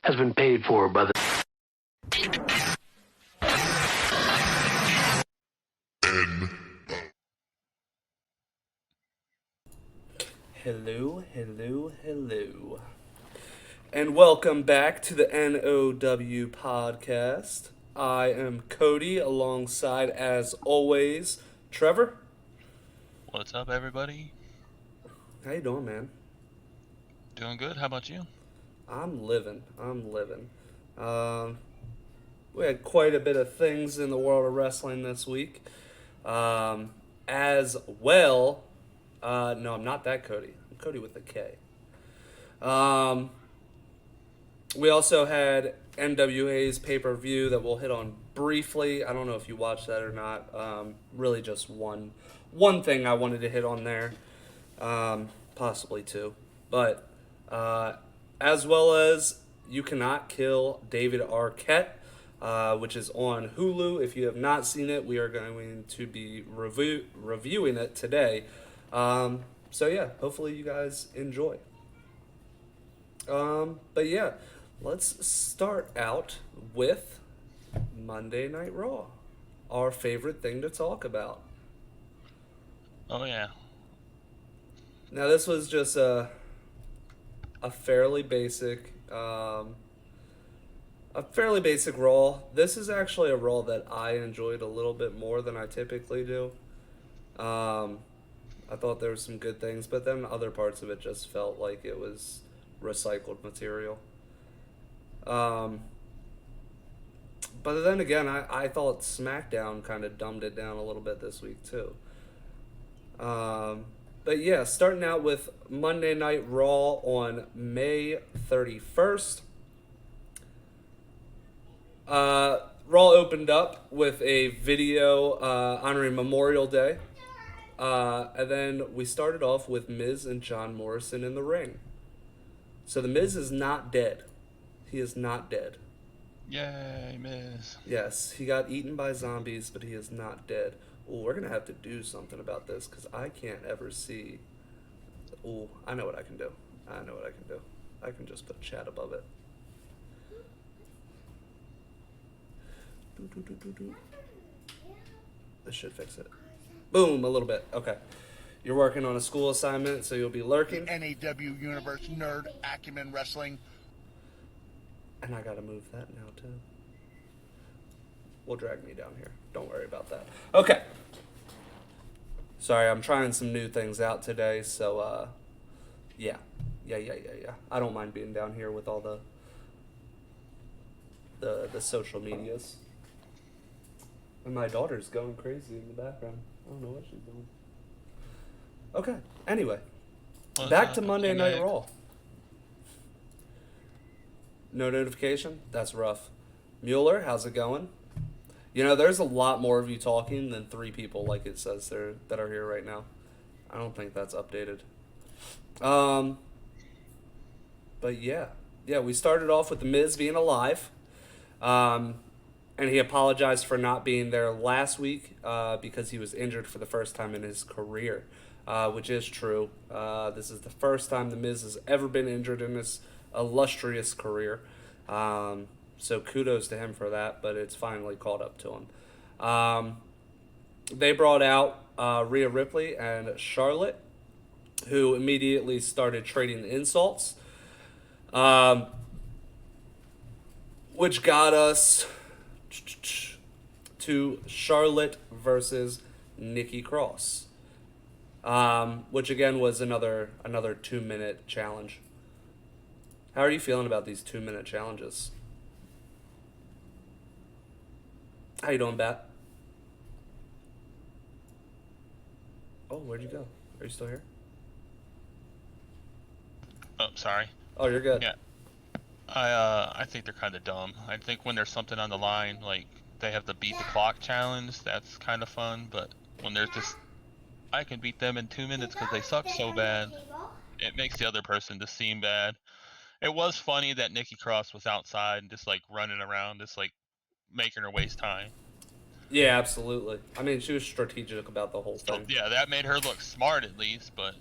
Has been paid for by the... Hello, hello, hello. And welcome back to the nOw podcast. I am Cody, alongside, as always, Trevor. What's up, everybody? How you doing, man? Doing good. How about you? I'm living. We had quite a bit of things in the world of wrestling this week. As well, no, I'm not that Cody. I'm Cody with a K. We also had NWA's pay-per-view that we'll hit on briefly. I don't know if you watched that or not. Really just one thing I wanted to hit on there. Possibly two. But as well as You Cannot Kill David Arquette, which is on Hulu. If you have not seen it, we are going to be reviewing it today. So yeah, hopefully you guys enjoy. But yeah, let's start out with Monday Night Raw, our favorite thing to talk about. Oh yeah. Now this was just a fairly basic Raw. This is actually a Raw that I enjoyed a little bit more than I typically do. I thought there were some good things, but then other parts of it just felt like it was recycled material. But then again, I thought SmackDown kind of dumbed it down a little bit this week too. But yeah, starting out with Monday Night Raw on May 31st. Raw opened up with a video honoring Memorial Day. And then we started off with Miz and John Morrison in the ring. So the Miz is not dead. He is not dead. Yay, Miz. Yes, he got eaten by zombies, but he is not dead. Ooh, we're going to have to do something about this because I can't ever see. Ooh, I know what I can do. I can just put chat above it. This should fix it. Boom, a little bit. Okay. You're working on a school assignment, so you'll be lurking. NAW Universe Nerd Acumen Wrestling. And I gotta move that now, too. Will drag me down here. Don't worry about that. Okay. Sorry, I'm trying some new things out today, so, yeah. I don't mind being down here with all the social medias. And my daughter's going crazy in the background. I don't know what she's doing. Okay, anyway. Back to Monday Night Raw. No notification? That's rough. Mueller, how's it going? You know, there's a lot more of you talking than 3 people, like it says there, that are here right now. I don't think that's updated. But yeah. Yeah, we started off with The Miz being alive. And he apologized for not being there last week because he was injured for the first time in his career, which is true. This is the first time The Miz has ever been injured in his illustrious career. So kudos to him for that, but it's finally caught up to him. They brought out Rhea Ripley and Charlotte, who immediately started trading insults, um, which got us to Charlotte versus Nikki Cross, which again was another 2 minute challenge. How are you feeling about these 2 minute challenges? How you doing, Bat? Oh, where'd you go? Are you still here? Oh, sorry. Oh, you're good. Yeah. I think they're kind of dumb. I think when there's something on the line, like they have the beat the clock challenge, that's kind of fun. But when there's just, I can beat them in 2 minutes because they suck so bad, it makes the other person just seem bad. It was funny that Nikki Cross was outside and just like running around, just like making her waste time. Yeah, absolutely. I mean, she was strategic about the whole So thing. yeah, that made her look smart at least. But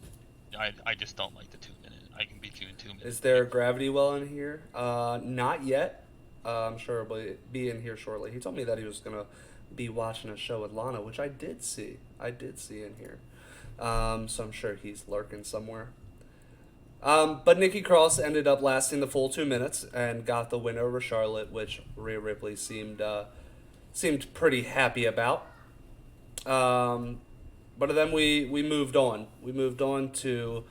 I just don't like the 2 minute. I can beat you in 2 minutes. Is there a gravity well in here? Not yet. I'm sure it'll be in here shortly. He told me that he was gonna be watching a show with Lana, which I did see. I did see in here. So I'm sure he's lurking somewhere. But Nikki Cross ended up lasting the full 2 minutes and got the win over Charlotte, which Rhea Ripley seemed pretty happy about. But then we moved on. We moved on to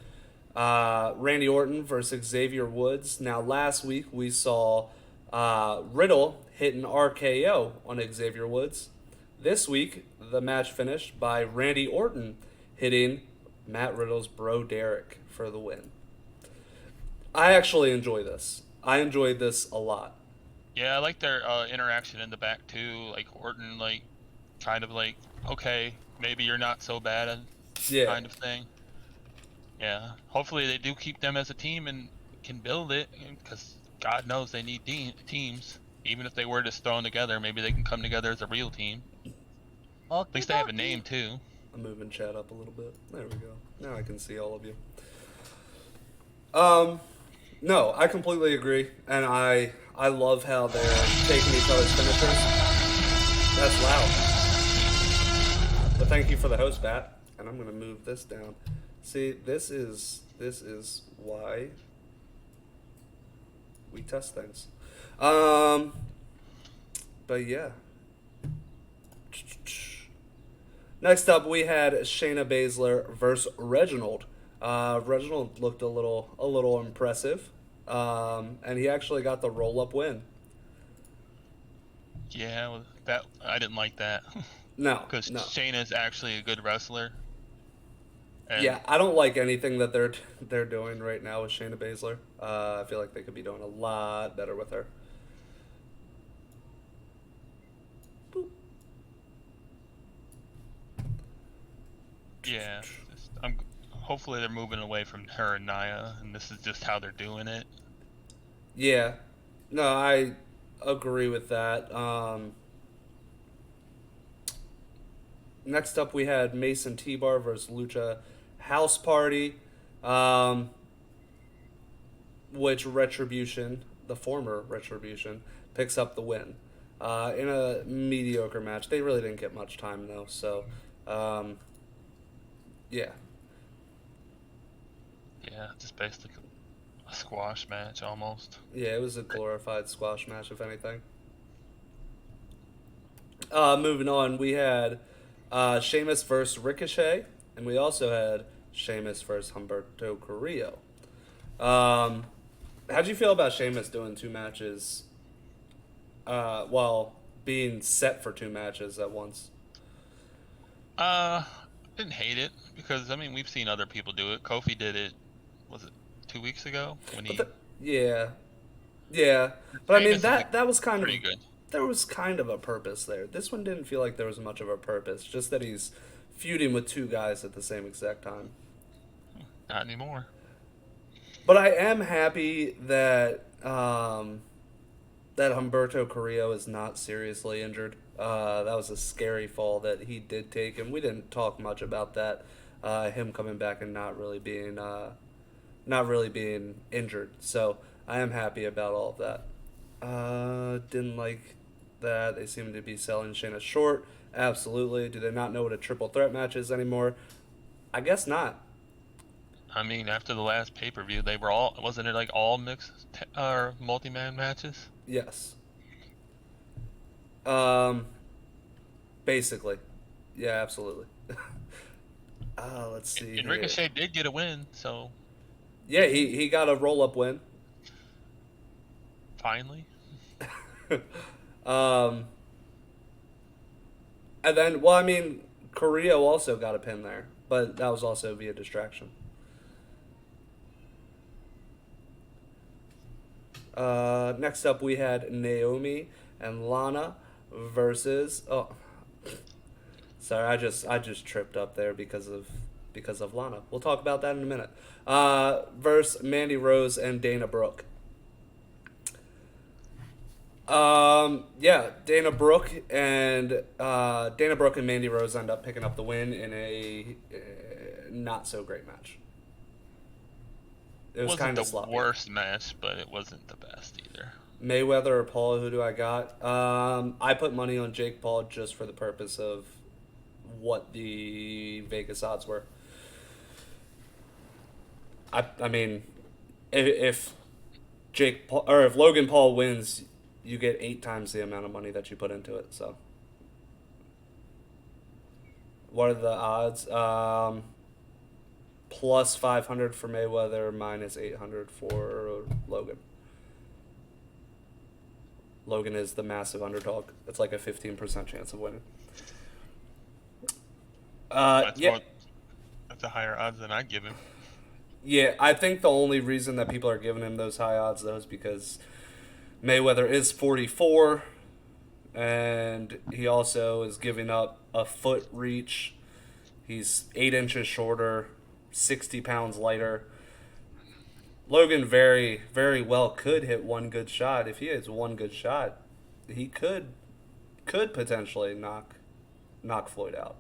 Randy Orton versus Xavier Woods. Now, last week we saw Riddle hit an RKO on Xavier Woods. This week, the match finished by Randy Orton hitting Matt Riddle's bro Derek for the win. I actually enjoy this. I enjoyed this a lot. Yeah, I like their interaction in the back too. Like Orton, like kind of like, okay, maybe you're not so bad, Yeah. kind of thing. Yeah, hopefully they do keep them as a team and can build it, because God knows they need teams. Even if they were just thrown together, maybe they can come together as a real team. At least they have a name too. I'm moving chat up a little bit. There we go. Now I can see all of you. No, I completely agree, and I love how they're taking each other's finishers. That's loud. But thank you for the host, Bat. And I'm gonna move this down. See, this is why we test things. But yeah. Next up, we had Shayna Baszler versus Reginald. Reginald looked a little impressive, and he actually got the roll-up win. Yeah, well, that I didn't like that. No, Because no. Shayna's actually a good wrestler. And Yeah, I don't like anything that they're doing right now with Shayna Baszler. I feel like they could be doing a lot better with her. Boop. yeah, hopefully they're moving away from her and Nia, and this is just how they're doing it. Yeah, no, I agree with that. Next up, we had Mason T-Bar versus Lucha House Party, which Retribution, the former Retribution, picks up the win in a mediocre match. They really didn't get much time, though, so yeah. Yeah, just basically a squash match almost. Yeah, it was a glorified squash match, if anything. Moving on, we had Sheamus versus Ricochet, and we also had Sheamus versus Humberto Carrillo. How'd you feel about Sheamus doing two matches, while being set for two matches at once? Didn't hate it, because I mean we've seen other people do it. Kofi did it. Was it 2 weeks ago when he? Yeah, yeah, but I mean Sheamus is that was kind pretty of good. there was kind of a purpose there. This one didn't feel like there was much of a purpose, just that he's feuding with two guys at the same exact time. Not anymore. But I am happy that that Humberto Carrillo is not seriously injured. That was a scary fall that he did take, and we didn't talk much about that. Him coming back and not really being injured. So I am happy about all of that. Didn't like that they seem to be selling Shayna short, Absolutely. Do they not know what a triple threat match is anymore? I guess not. I mean, after the last pay-per-view, they were all, wasn't it like all mixed or multi-man matches? Yes. Um, basically. Yeah, absolutely. Let's see And here. Ricochet did get a win, so Yeah, he got a roll-up win. finally. um, and then, well, I mean, Carrillo also got a pin there, but that was also via distraction. Next up, we had Naomi and Lana versus. Oh, sorry, I just tripped up there because of Lana. We'll talk about that in a minute. Versus Mandy Rose and Dana Brooke. Yeah, Dana Brooke and Mandy Rose end up picking up the win in a not so great match. It was Wasn't kind of the sloppy. worst match, but it wasn't the best either. Mayweather or Paul, who do I got? I put money on Jake Paul just for the purpose of what the Vegas odds were. I mean, if Jake Paul, or if Logan Paul wins, you get 8 times the amount of money that you put into it. So, what are the odds? Plus 500 for Mayweather, minus 800 for Logan. Logan is the massive underdog. It's like a 15% chance of winning. That's Yeah. more, that's a higher odds than I'd give him. Yeah, I think the only reason that people are giving him those high odds, though, is because Mayweather is 44, and he also is giving up a foot reach. He's 8 inches shorter, 60 pounds lighter. Logan very, very well could hit one good shot. If he hits one good shot, he could potentially knock Floyd out.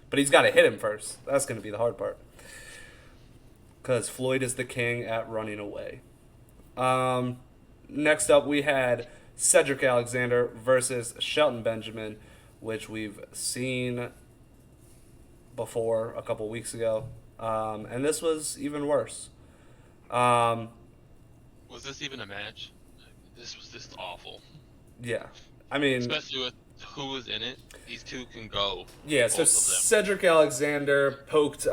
But he's got to hit him first. That's going to be the hard part. Because Floyd is the king at running away. Next up, we had Cedric Alexander versus Shelton Benjamin, which we've seen before a couple weeks ago. And this was even worse. Was this even a match? This was just awful. Yeah. I mean, Especially with who was in it. These two can go. yeah, so both of them. Cedric Alexander poked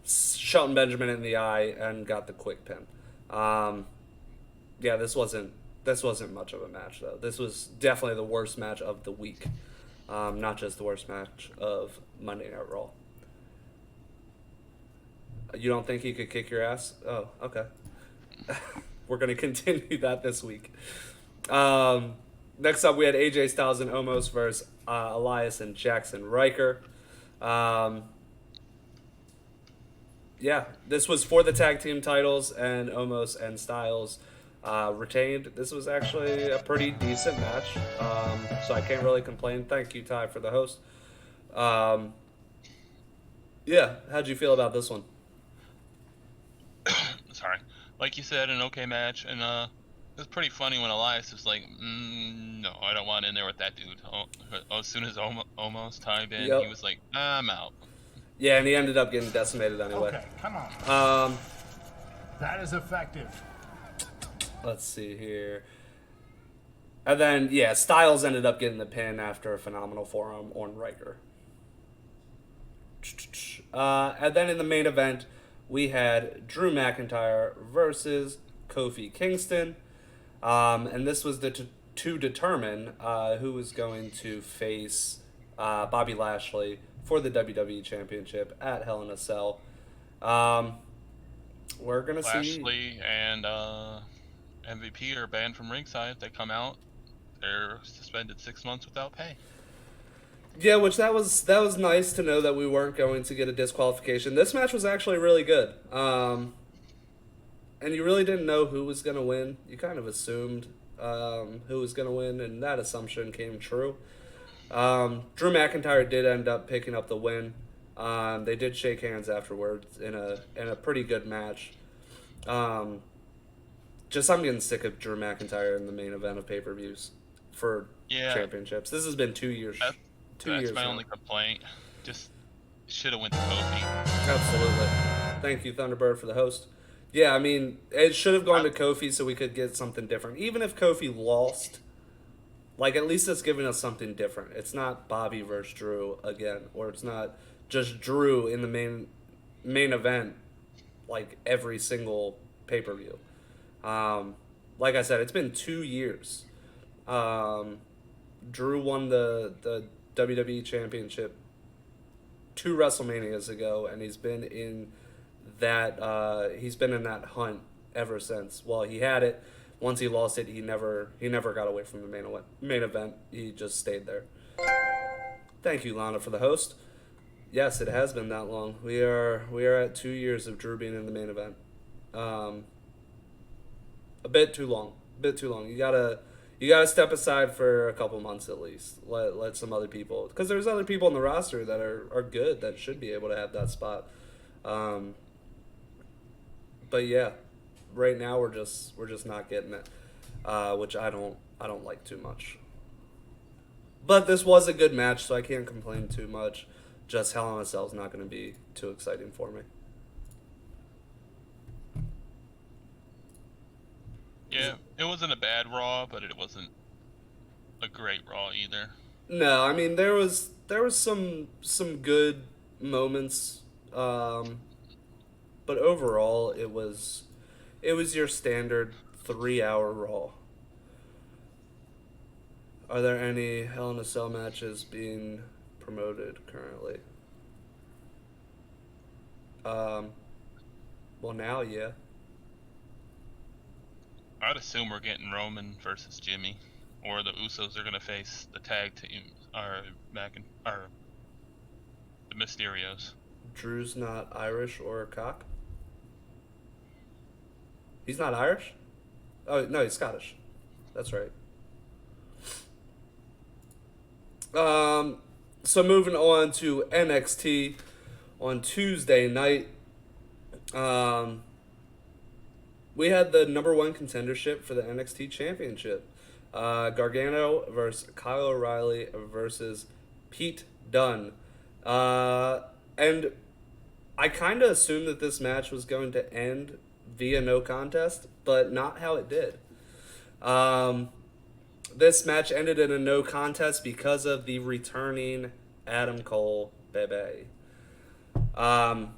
Shelton Benjamin in the eye and got the quick pin. Yeah, this wasn't much of a match, though. This was definitely the worst match of the week. Not just the worst match of Monday Night Raw. You don't think he could kick your ass? Oh, okay. We're going to continue that this week. Next up, we had AJ Styles and Omos versus Elias and Jackson Riker. Yeah, this was for the tag team titles, and Omos and Styles retained. This was actually a pretty decent match, so I can't really complain. Thank you, Ty, for the host. Yeah, how'd you feel about this one? Sorry. Like you said, an okay match, and it was pretty funny when Elias was like, no, I don't want in there with that dude. As soon as Omos tied in, Yep. he was like, I'm out. Yeah, and he ended up getting decimated anyway. Okay, come on. Um, That is effective. let's see here. And then, yeah, Styles ended up getting the pin after a phenomenal forearm on Riker. And then in the main event, we had Drew McIntyre versus Kofi Kingston. And this was to determine who was going to face Bobby Lashley for the WWE Championship at Hell in a Cell. We're going to see... Lashley and MVP are banned from ringside. If they come out, they're suspended 6 months without pay. Yeah, which that was nice to know that we weren't going to get a disqualification. This match was actually really good. And you really didn't know who was going to win. You kind of assumed who was going to win, and that assumption came true. Drew McIntyre did end up picking up the win. They did shake hands afterwards in a pretty good match. I'm getting sick of Drew McIntyre in the main event of pay-per-views for championships. This has been 2 years 2 That's years my now. only complaint. Just should have went to Kofi. Absolutely. Thank you, Thunderbird, for the host. Yeah, I mean, it should have gone to Kofi so we could get something different. Even if Kofi lost, like, at least it's giving us something different. It's not Bobby versus Drew again, or it's not just Drew in the main event, like, every single pay-per-view. Like I said, it's been 2 years. Drew won the WWE Championship 2 WrestleManias ago, and he's been in that hunt ever since. Well, he had it. Once he lost it, he never got away from the main event. He just stayed there. Thank you, Lana, for the host. Yes, it has been that long. We are at 2 years of Drew being in the main event. A bit too long. You gotta step aside for a couple months at least. Let some other people, because there's other people on the roster that are good that should be able to have that spot. But yeah, right now we're just not getting it, which I don't like too much. But this was a good match, so I can't complain too much. Just Hell in a Cell is not going to be too exciting for me. Yeah, it wasn't a bad Raw, but it wasn't a great Raw either. No, I mean there was some good moments, but overall it was your standard 3-hour Raw. Are there any Hell in a Cell matches being promoted currently? Well, now, yeah. I'd assume we're getting Roman versus Jimmy, or the Usos are gonna face the tag team, or the Mysterios. Drew's not Irish or a cock? He's not Irish? Oh, no, he's Scottish. That's right. So moving on to NXT on Tuesday night. We had the number 1 contendership for the NXT Championship. Gargano versus Kyle O'Reilly versus Pete Dunne. And I kind of assumed that this match was going to end via no contest, but not how it did. This match ended in a no contest because of the returning Adam Cole Bebe,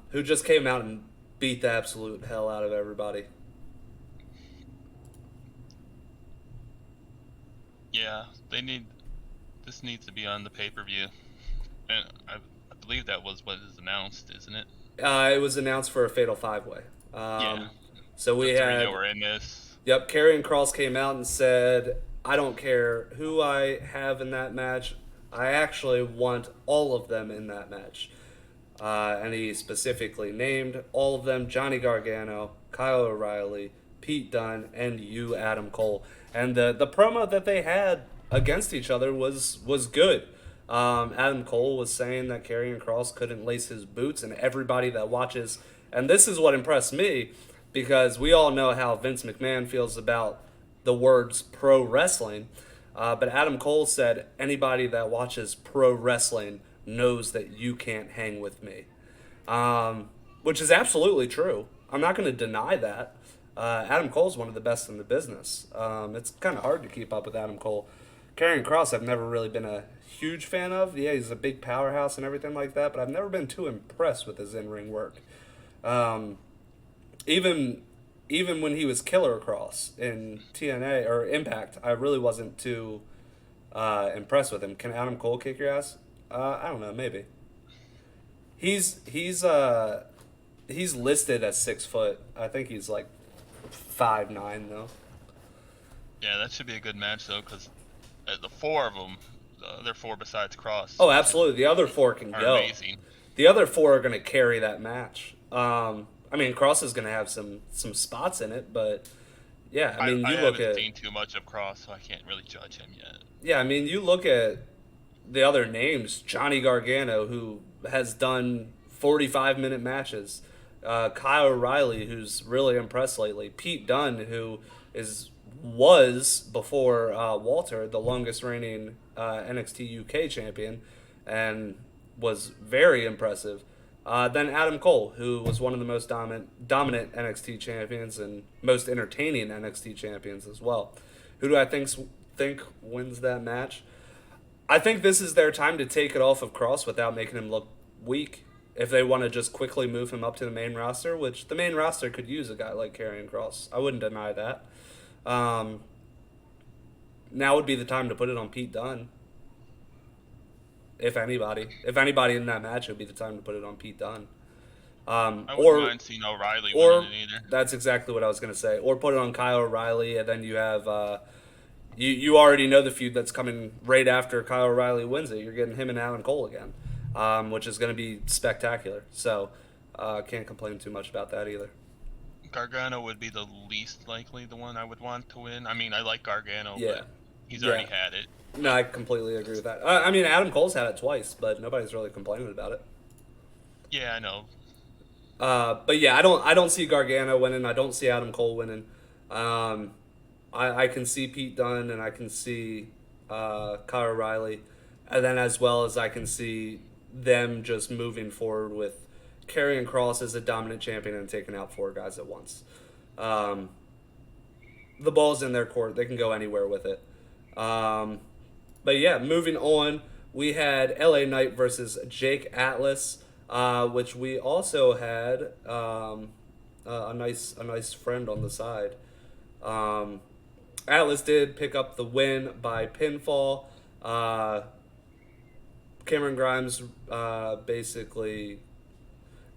who just came out and beat the absolute hell out of everybody. Yeah, this needs to be on the pay-per-view, and I believe that was what is announced, isn't it? It was announced for a Fatal 5-Way. Yeah. So we had. We're in this. Yep, Karrion Kross came out and said, "I don't care who I have in that match. I actually want all of them in that match." And he specifically named all of them: Johnny Gargano, Kyle O'Reilly, Pete Dunne, and you, Adam Cole. And the promo that they had against each other was good. Adam Cole was saying that Karrion Kross couldn't lace his boots, and everybody that watches, and this is what impressed me, because we all know how Vince McMahon feels about the words pro wrestling. But Adam Cole said, anybody that watches pro wrestling knows that you can't hang with me. Which is absolutely true. I'm not going to deny that. Adam Cole's one of the best in the business. It's kind of hard to keep up with Adam Cole. Karrion Kross I've never really been a huge fan of. Yeah, he's a big powerhouse and everything like that, but I've never been too impressed with his in-ring work. Even when he was Killer Kross in TNA or Impact, I really wasn't too impressed with him. Can Adam Cole kick your ass? I don't know, maybe. He's listed as 6 foot. I think he's like 5'9" though. Yeah, that should be a good match though, because the 4 of them, the other 4 besides Cross. Oh, absolutely. The other 4 can go. Amazing. The other 4 are going to carry that match. I mean, Cross is going to have some spots in it, but yeah, I mean, you look at. I haven't seen too much of Cross, so I can't really judge him yet. Yeah, I mean, you look at the other names: Johnny Gargano, who has done 45-minute matches; Kyle O'Reilly, who's really impressed lately; Pete Dunne, who was before Walter the longest reigning NXT UK champion. and was very impressive. Then Adam Cole, who was one of the most dominant NXT champions and most entertaining NXT champions as well. Who do I think wins that match? I think this is their time to take it off of Cross without making him look weak. If they want to just quickly move him up to the main roster, which the main roster could use a guy like Karrion Kross. I wouldn't deny that. Now would be the time to put it on Pete Dunne. If anybody in that match, it would be the time to put it on Pete Dunne. I wouldn't mind seeing O'Reilly winning it either. That's exactly what I was going to say. Or put it on Kyle O'Reilly, and then you have you already know the feud that's coming right after Kyle O'Reilly wins it. You're getting him and Adam Cole again, which is going to be spectacular. So can't complain too much about that either. Gargano would be the least likely the one I would want to win. I mean, I like Gargano, Yeah. but he's already had it. No, I completely agree with that. I mean, Adam Cole's had it twice, but nobody's really complaining about it. Yeah, I know. But yeah, I don't see Gargano winning. I don't see Adam Cole winning. I can see Pete Dunne and I can see Kyle O'Reilly, and then as well as I can see them just moving forward with Karrion Kross as a dominant champion and taking out 4 guys at once. The ball's in their court. They can go anywhere with it. But yeah, moving on, we had LA Knight versus Jake Atlas, which we also had a nice friend on the side. Atlas did pick up the win by pinfall. Cameron Grimes basically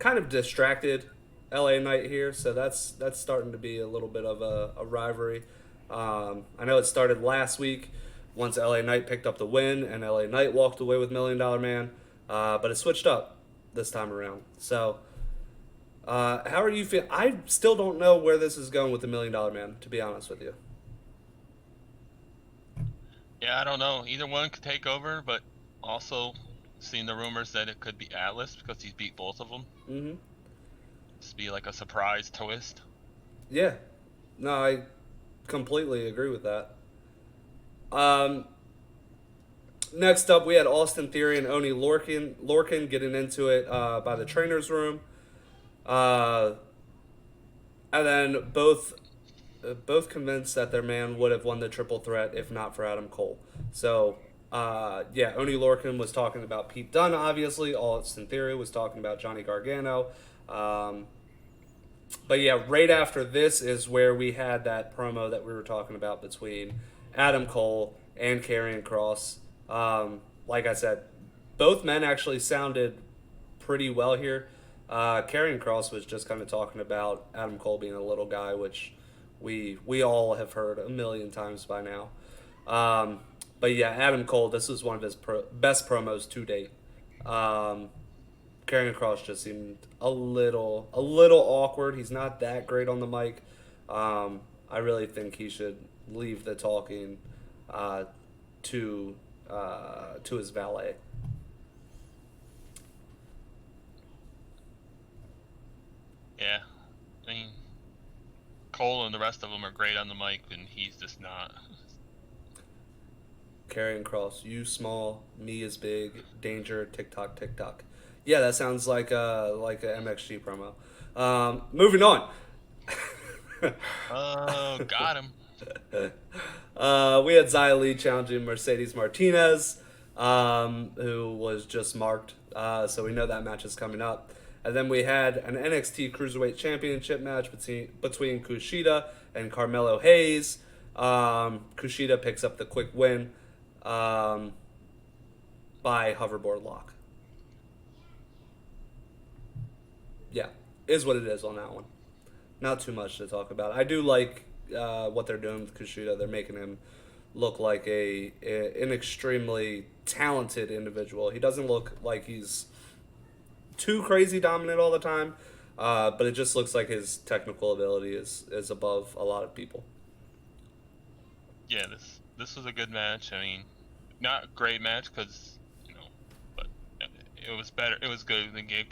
kind of distracted LA Knight here, so that's starting to be a little bit of a rivalry. I know it started last week once LA Knight picked up the win and LA Knight walked away with $1 Million Man, but it switched up this time around. So how are you feeling? I still don't know where this is going with the $1 Million Man, to be honest with you. Yeah, I don't know. Either one could take over, but also seeing the rumors that it could be Atlas because he's beat both of them. Mm-hmm. Just be like a surprise twist. Yeah. No, I completely agree with that. Next up, we had Austin Theory and Oney Lorcan getting into it by the trainer's room. And then both convinced that their man would have won the triple threat if not for Adam Cole. So, yeah, Oney Lorcan was talking about Pete Dunne, obviously. Austin Theory was talking about Johnny Gargano. But yeah, right after this is where we had that promo that we were talking about between Adam Cole and Karrion Kross. Like I said, both men actually sounded pretty well here. Karrion Kross was just kind of talking about Adam Cole being a little guy, which we all have heard a million times by now. But yeah, Adam Cole, this was one of his best promos to date. Karrion Kross just seemed a little awkward. He's not that great on the mic. I really think he should leave the talking to his valet. Yeah, I mean, Cole and the rest of them are great on the mic, and he's just not. Karrion Kross, you small, me is big, danger, tick-tock, tick-tock. Yeah, that sounds like a MXG promo. Moving on. Oh, got him. We had Xia Li challenging Mercedes Martinez, who was just marked, so we know that match is coming up. And then we had an NXT Cruiserweight Championship match between Kushida and Carmelo Hayes. Kushida picks up the quick win by hoverboard lock. Yeah, is what it is on that one. Not too much to talk about. I do like what they're doing with Kushida. They're making him look like an extremely talented individual. He doesn't look like he's too crazy dominant all the time, but it just looks like his technical ability is above a lot of people. Yeah, this was a good match. I mean, not a great match because, but it was better. It was good. They gave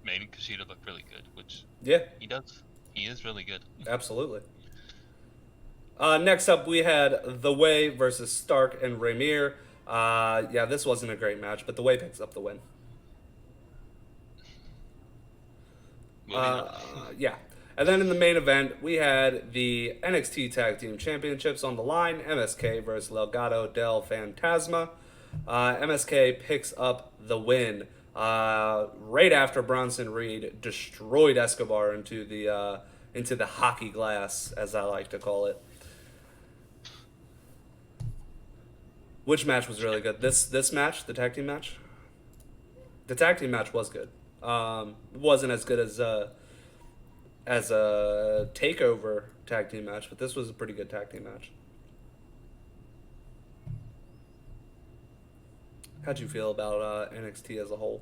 made Kushida look really good, which he does. He is really good. Absolutely. Next up, we had The Way versus Stark and Rainier. Yeah, this wasn't a great match, but the way picks up the win. Moving on. Yeah. And then in the main event, we had the NXT Tag Team Championships on the line. MSK versus Legado del Fantasma. MSK picks up the win right after Bronson Reed destroyed Escobar into the hockey glass, as I like to call it. Which match was really good? This match, the tag team match. The tag team match was good. Wasn't as good as a takeover tag team match, but this was a pretty good tag team match. How'd you feel about NXT as a whole?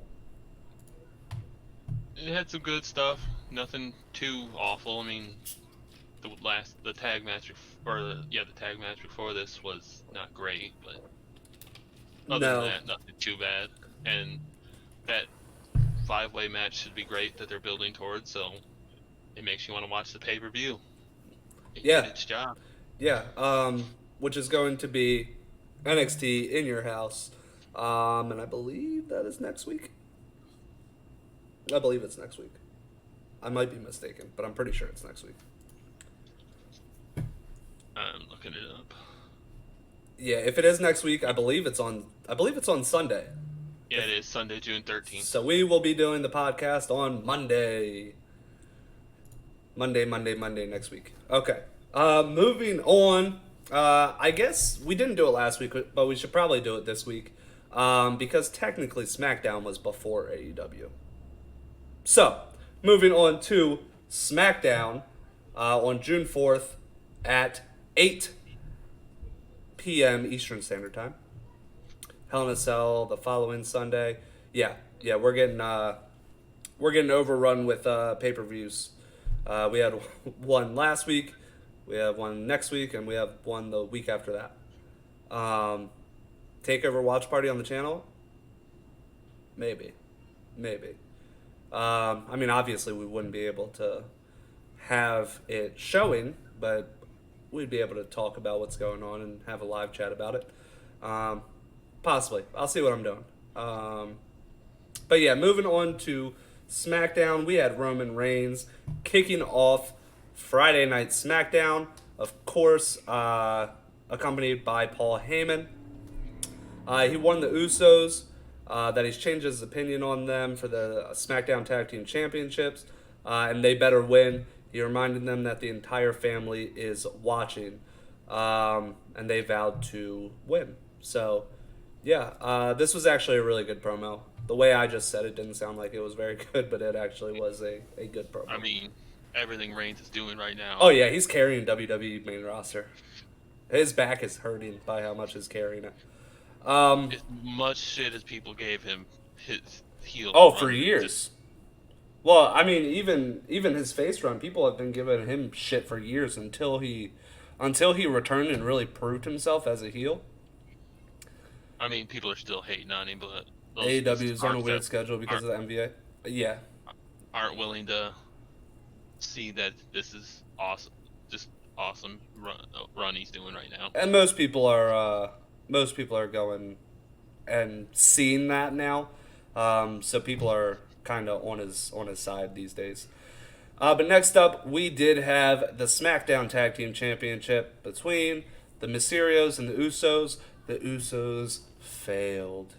It had some good stuff. Nothing too awful. I mean, the tag match the tag match before this was not great, but other than that, nothing too bad. And that 5-way match should be great that they're building towards. So it makes you want to watch the pay-per-view. It Yeah. did its job. Yeah, which is going to be NXT in your house, and I believe that is next week. I believe it's next week. I might be mistaken, but I'm pretty sure it's next week. I'm looking it up. Yeah, if it is next week, I believe it's on Sunday. Yeah, it is Sunday, June 13th. So we will be doing the podcast on Monday. Monday next week. Okay. Moving on. I guess we didn't do it last week, but we should probably do it this week. Because technically SmackDown was before AEW. So, moving on to SmackDown on June 4th at 8 p.m. Eastern Standard Time. Hell in a Cell the following Sunday. Yeah, we're getting overrun with pay-per-views. We had one last week, we have one next week, and we have one the week after that. Takeover Watch Party on the channel? Maybe. I mean, obviously we wouldn't be able to have it showing, but we'd be able to talk about what's going on and have a live chat about it. Possibly. I'll see what I'm doing. But yeah, moving on to SmackDown, we had Roman Reigns kicking off Friday Night SmackDown, of course, accompanied by Paul Heyman. He warned the Usos that he's changed his opinion on them for the SmackDown Tag Team Championships, and they better win. He reminded them that the entire family is watching, and they vowed to win. So, yeah, this was actually a really good promo. The way I just said it didn't sound like it was very good, but it actually was a good promo. I mean, everything Reigns is doing right now. Oh, yeah, he's carrying WWE main roster. His back is hurting by how much he's carrying it. As much shit as people gave him, his heel. Oh, for years. Well, I mean, even his face run, people have been giving him shit for years until he returned and really proved himself as a heel. I mean, people are still hating on him, but AEW is on a weird schedule because of the NBA. Yeah. Aren't willing to see that this is awesome, just awesome run he's doing right now. And most people are going and seeing that now. So people are kind of on his side these days. But next up, we did have the SmackDown Tag Team Championship between the Mysterios and the Usos. The Usos failed.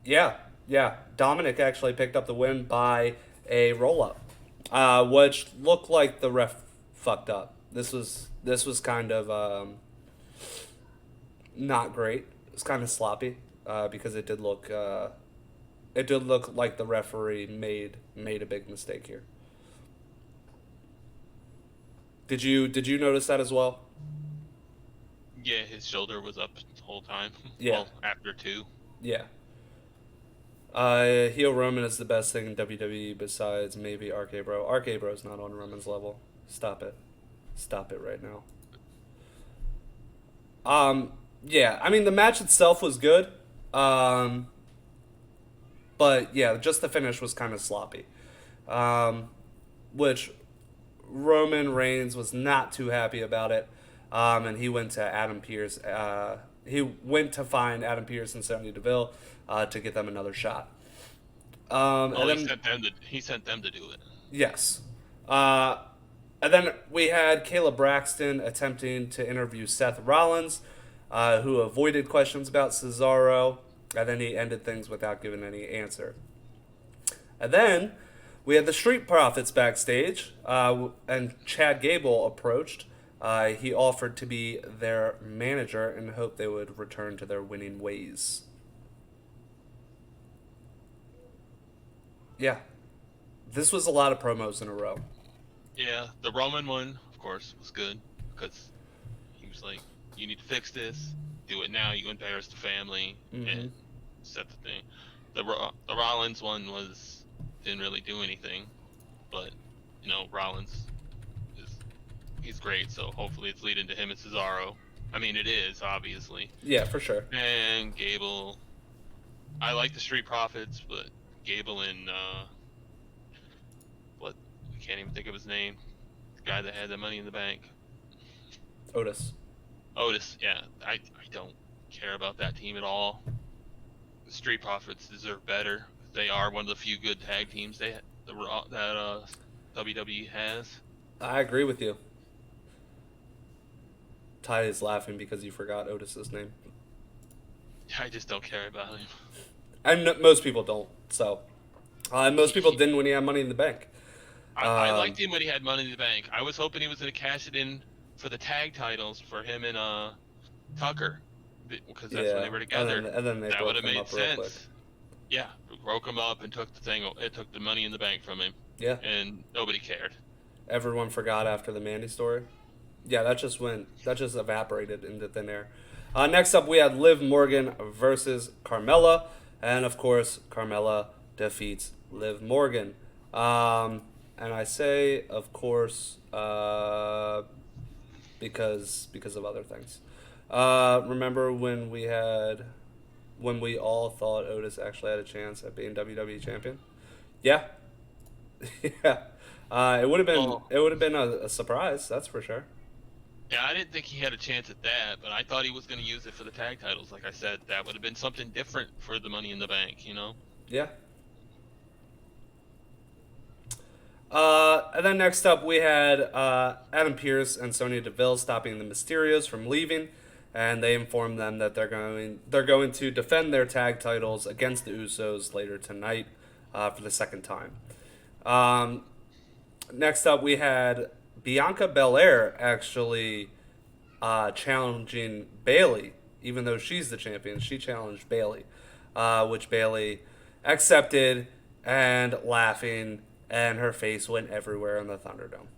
Yeah. Dominic actually picked up the win by a roll-up, which looked like the ref fucked up. This was kind of not great. It was kind of sloppy because it did look like the referee made a big mistake here. Did you notice that as well? Yeah, his shoulder was up the whole time. Yeah. Well, after 2. Yeah. Heel Roman is the best thing in WWE besides maybe Arquette Bro. Arquette Bro's not on Roman's level. Stop it right now. Yeah, I mean, the match itself was good. But yeah, just the finish was kind of sloppy. Which Roman Reigns was not too happy about it. and he went to Adam Pearce. He went to find Adam Pearce and Sonya Deville to get them another shot. Oh, he sent them to do it. Yes. And then we had Caleb Braxton attempting to interview Seth Rollins, who avoided questions about Cesaro, and then he ended things without giving any answer. And then we had the Street Profits backstage, and Chad Gable approached. He offered to be their manager and hoped they would return to their winning ways. Yeah. This was a lot of promos in a row. Yeah, the Roman one, of course, was good because he was like, "You need to fix this. Do it now. You embarrass the family and set the thing." The Rollins one didn't really do anything, but Rollins he's great. So hopefully it's leading to him and Cesaro. I mean, it is obviously. Yeah, for sure. And Gable, I like the Street Profits, but Gable and I can't even think of his name. The guy that had the Money in the Bank. Otis, yeah. I don't care about that team at all. The Street Profits deserve better. They are one of the few good tag teams that WWE has. I agree with you. Ty is laughing because you forgot Otis's name. I just don't care about him. And most people don't. So, most people didn't when he had Money in the Bank. I liked him when he had Money in the Bank. I was hoping he was going to cash it in for the tag titles for him and Tucker, because that's when they were together. And then they that would have broke them made up real quick. sense. Yeah, broke him up and took the thing. It took the Money in the Bank from him. Yeah. And nobody cared. Everyone forgot after the Mandy story. Yeah, that just evaporated into thin air. Next up, we had Liv Morgan versus Carmella, and of course, Carmella defeats Liv Morgan. And I say, of course, because of other things. Remember when we all thought Otis actually had a chance at being WWE champion? Yeah, yeah. It would have been a surprise, that's for sure. Yeah, I didn't think he had a chance at that, but I thought he was going to use it for the tag titles. Like I said, that would have been something different for the Money in the Bank, Yeah. And then next up, we had Adam Pearce and Sonya Deville stopping the Mysterios from leaving, and they informed them that they're going to defend their tag titles against the Usos later tonight for the second time. Next up, we had Bianca Belair actually challenging Bayley, even though she's the champion. She challenged Bayley, which Bayley accepted and laughing. And her face went everywhere in the Thunderdome.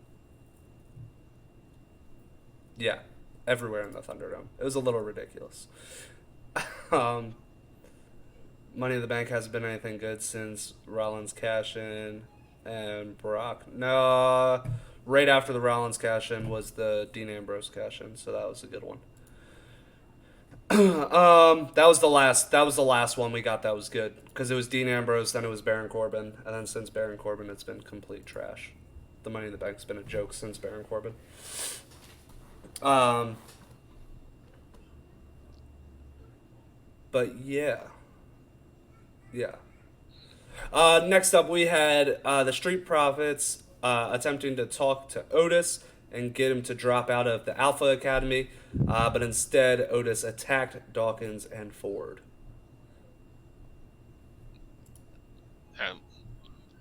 Yeah, everywhere in the Thunderdome. It was a little ridiculous. Money in the Bank hasn't been anything good since Rollins cash-in and Brock. No, right after the Rollins cash-in was the Dean Ambrose cash-in, so that was a good one. That was the last one we got that was good, because it was Dean Ambrose, then it was Baron Corbin, and then since Baron Corbin, it's been complete trash. The Money in the Bank's been a joke since Baron Corbin. But yeah. Next up, we had the Street Profits attempting to talk to Otis and get him to drop out of the Alpha Academy, but instead Otis attacked Dawkins and Ford.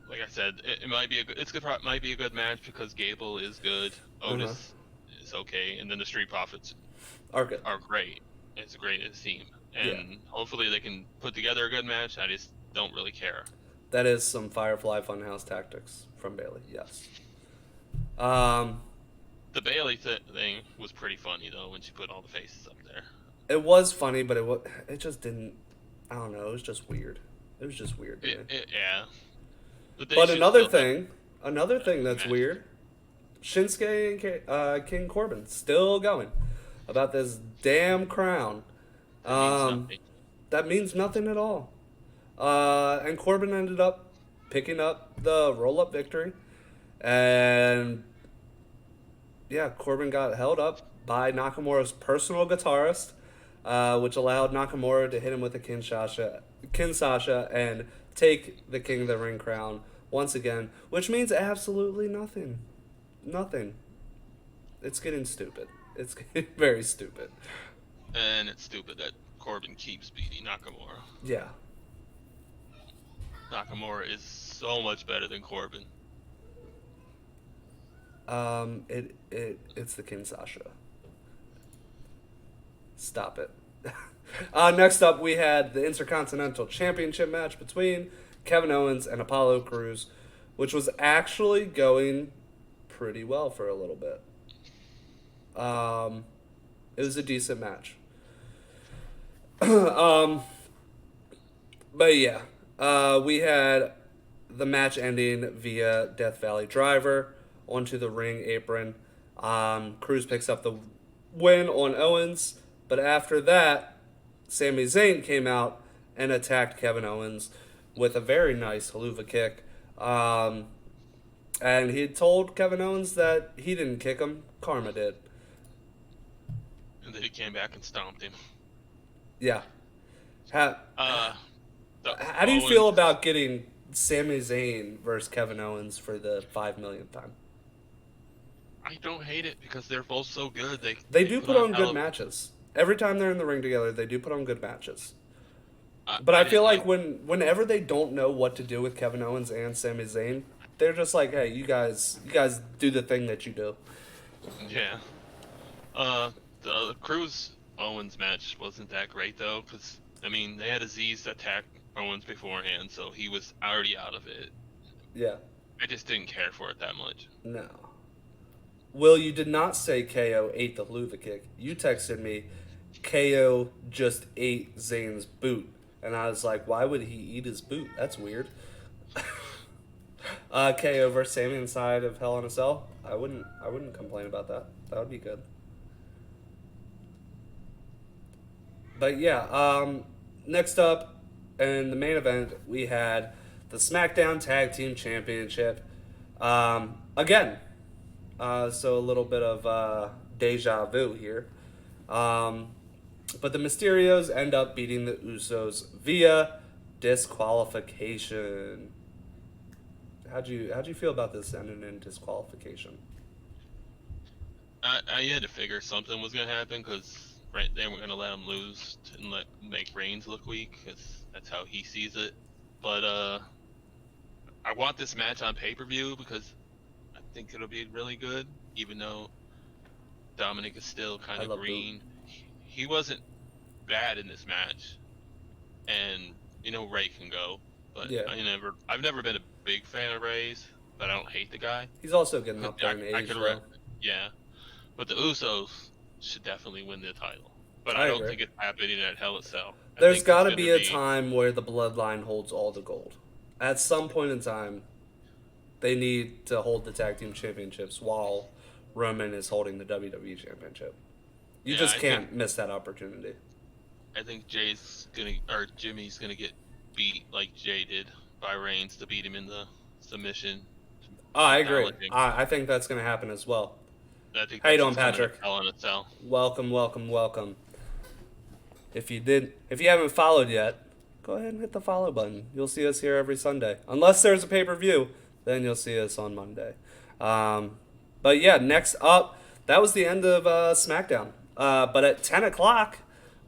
Like I said, it might be might be a good match because Gable is good, Otis is okay, and then the Street Profits are good. Are great. It's a great team, and hopefully they can put together a good match. I just don't really care. That is some Firefly Funhouse tactics from Bayley. Yes. The Bayley thing was pretty funny though when she put all the faces up there. It was funny, but it just didn't. I don't know. It was just weird. It was just weird. Yeah. But another thing that's weird, Shinsuke and King Corbin still going about this damn crown. That means nothing at all. And Corbin ended up picking up the roll-up victory, and yeah, Corbin got held up by Nakamura's personal guitarist, which allowed Nakamura to hit him with a Kinshasa and take the King of the Ring crown once again, which means absolutely nothing. Nothing. It's getting stupid. It's getting very stupid. And it's stupid that Corbin keeps beating Nakamura. Yeah. Nakamura is so much better than Corbin. It's the Kinshasa. Stop it. Next up, we had the Intercontinental Championship match between Kevin Owens and Apollo Crews, which was actually going pretty well for a little bit. It was a decent match. But yeah, we had the match ending via Death Valley Driver onto the ring apron. Crews picks up the win on Owens, but after that, Sami Zayn came out and attacked Kevin Owens with a very nice haluva kick. And he told Kevin Owens that he didn't kick him, Karma did. And then he came back and stomped him. Yeah. How do you Owens- feel about getting Sami Zayn versus Kevin Owens for the 5 millionth time? I don't hate it because they're both so good. They do put on good hell- matches. Every time they're in the ring together, they do put on good matches. But I feel like whenever they don't know what to do with Kevin Owens and Sami Zayn, they're just like, hey, you guys do the thing that you do. Yeah. The Crews Owens match wasn't that great though, because I mean they had Aziz attack Owens beforehand, so he was already out of it. Yeah. I just didn't care for it that much. No. Will, you did not say KO ate the haluva kick. You texted me, KO just ate Zayn's boot. And I was like, why would he eat his boot? That's weird. KO versus Sami inside of Hell in a Cell. I wouldn't complain about that. That would be good. But yeah, next up in the main event, we had the SmackDown Tag Team Championship. Again, so a little bit of deja vu here. But the Mysterios end up beating the Usos via disqualification. How'd you feel about this ending in disqualification? I had to figure something was gonna happen because they were gonna let him lose and make Reigns look weak because that's how he sees it. But I want this match on pay-per-view because I think it'll be really good, even though Dominic is still kind of green. He wasn't bad in this match, and Ray can go, but yeah. I've never been a big fan of Ray's, but I don't hate the guy. He's also getting up there in age, yeah, but the Usos should definitely win the title, but I don't think it's happening at Hell in a Cell. There's got to be a time where the Bloodline holds all the gold. At some point in time, they need to hold the tag team championships while Roman is holding the WWE championship. You just can't miss that opportunity. I think Jimmy's gonna get beat like Jay did by Reigns to beat him in the submission. Oh, I agree. I think that's gonna happen as well. How you doing, Patrick? Hell in a Cell. Welcome. If you haven't followed yet, go ahead and hit the follow button. You'll see us here every Sunday. Unless there's a pay-per-view, then you'll see us on Monday. But yeah, next up, that was the end of SmackDown. But at 10 o'clock,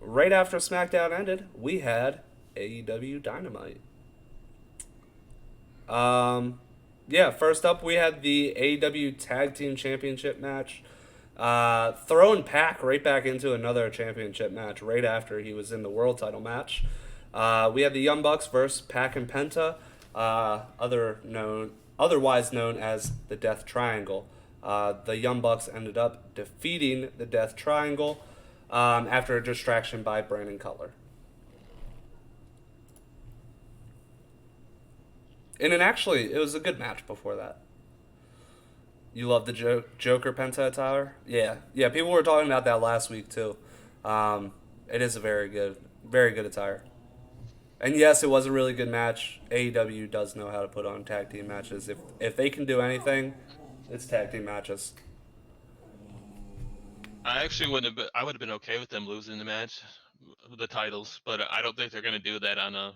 right after SmackDown ended, we had AEW Dynamite. First up, we had the AEW Tag Team Championship match. Throwing Pac right back into another championship match right after he was in the world title match. We had the Young Bucks versus Pac and Penta, otherwise known as the Death Triangle. The Young Bucks ended up defeating the Death Triangle after a distraction by Brandon Cutler. And it was a good match before that. You love the Joker Penta attire? Yeah, people were talking about that last week too. It is a very good attire. And yes, it was a really good match. AEW does know how to put on tag team matches. If they can do anything, it's tag team matches. I actually wouldn't have been. I would have been okay with them losing the match, the titles, but I don't think they're going to do that on a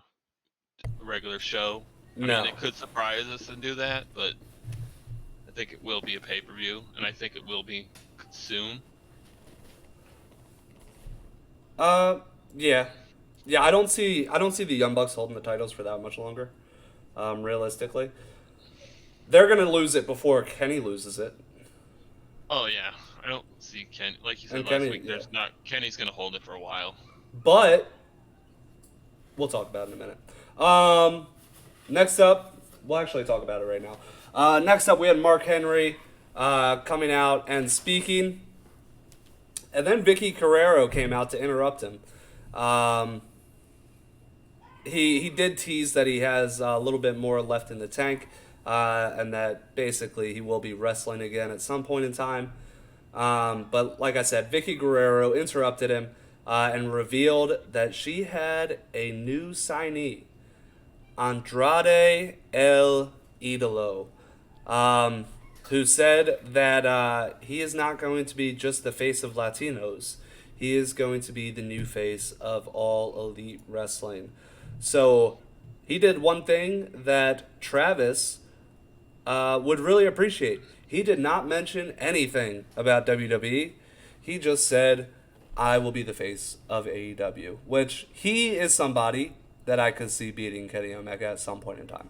regular show. I mean, No. they could surprise us and do that, but I think it will be a pay-per-view, and I think it will be soon. Yeah, yeah. I don't see the Young Bucks holding the titles for that much longer. Realistically, they're gonna lose it before Kenny loses it, Oh yeah, I don't see Ken. Like you and said last Kenny, week, yeah. there's not Kenny's going to hold it for a while. But we'll talk about it in a minute. Next up, we'll actually talk about it right now. Next up, we had Mark Henry coming out and speaking, and then Vicky Guerrero came out to interrupt him. Um, he did tease that he has a little bit more left in the tank, and that basically he will be wrestling again at some point in time. But like I said, Vicky Guerrero interrupted him and revealed that she had a new signee, Andrade El Idolo, who said that he is not going to be just the face of Latinos. He is going to be the new face of all elite wrestling. So he did one thing that Travis would really appreciate. He did not mention anything about WWE. He just said, I will be the face of AEW, which he is somebody that I could see beating Kenny Omega at some point in time.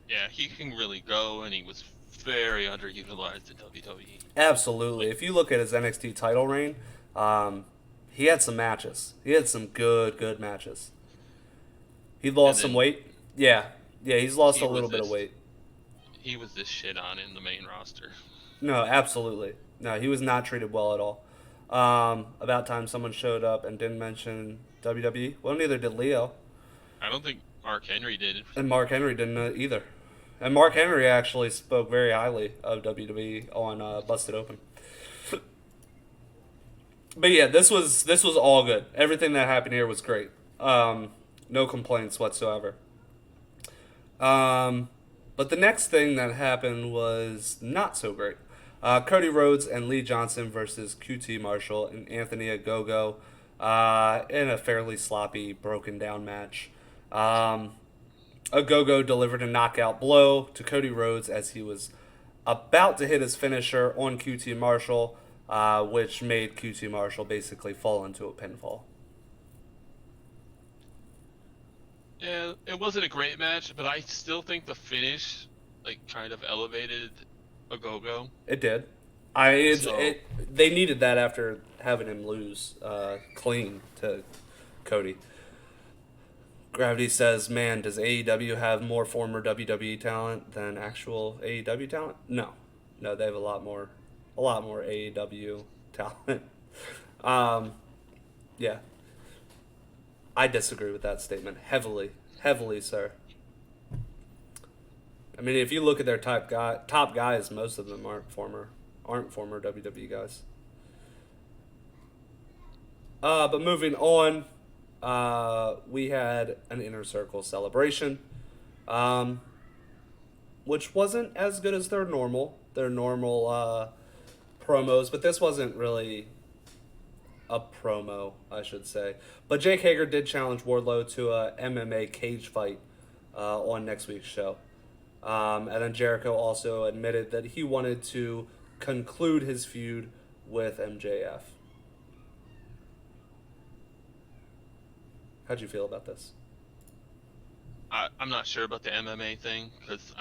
Yeah, he can really go, and he was very underutilized in WWE. Absolutely. If you look at his NXT title reign, he had some matches. He had some good matches. He lost some weight. Yeah. Yeah, he's lost a little bit of weight. He was this shit on in the main roster. No, absolutely. No, he was not treated well at all. About time someone showed up and didn't mention WWE. Well, neither did Leo. I don't think Mark Henry did. And Mark Henry didn't either. And Mark Henry actually spoke very highly of WWE on Busted Open. But yeah, this was all good. Everything that happened here was great. No complaints whatsoever. But the next thing that happened was not so great. Cody Rhodes and Lee Johnson versus QT Marshall and Anthony Ogogo in a fairly sloppy, broken down match. Ogogo delivered a knockout blow to Cody Rhodes as he was about to hit his finisher on QT Marshall, which made QT Marshall basically fall into a pinfall. Yeah, it wasn't a great match, but I still think the finish, kind of elevated Ogogo. It did. They needed that after having him lose clean to Cody. Gravity says, man, does AEW have more former WWE talent than actual AEW talent? No. No, they have a lot more AEW talent. Yeah. I disagree with that statement heavily, sir. I mean, if you look at their top guys, most of them aren't former WWE guys. But moving on, we had an Inner Circle celebration, which wasn't as good as their normal promos, but this wasn't really a promo, I should say. But Jake Hager did challenge Wardlow to a MMA cage fight on next week's show. And then Jericho also admitted that he wanted to conclude his feud with MJF. How'd you feel about this? I'm not sure about the MMA thing, because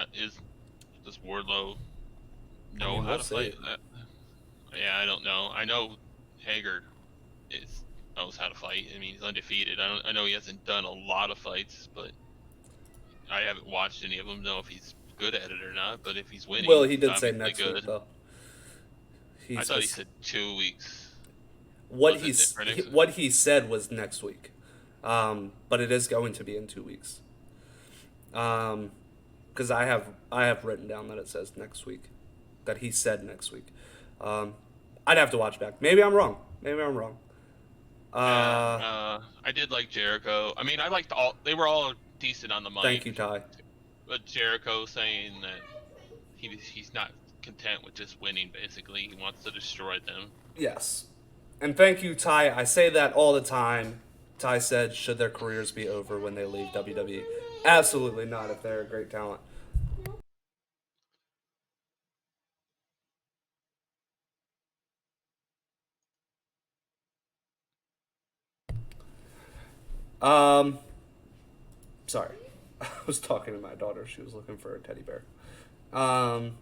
does Wardlow know how to fight? Yeah, I don't know. I know Hager knows how to fight. I mean, he's undefeated. I know he hasn't done a lot of fights, but I haven't watched any of them to know if he's good at it or not. But if he's winning, well, he did say obviously next good. week though. I thought he said 2 weeks. What he said was next week, but it is going to be in 2 weeks. Because I have written down that it says next week, that he said next week. I'd have to watch back. Maybe I'm wrong. I did like Jericho. I mean, I liked they were all decent on the mic. Thank you, Ty. But Jericho saying that he's not content with just winning, basically. He wants to destroy them. Yes. And thank you, Ty. I say that all the time. Ty said, should their careers be over when they leave WWE? Absolutely not if they're a great talent. Um, sorry. I was talking to my daughter. She was looking for a teddy bear. Um,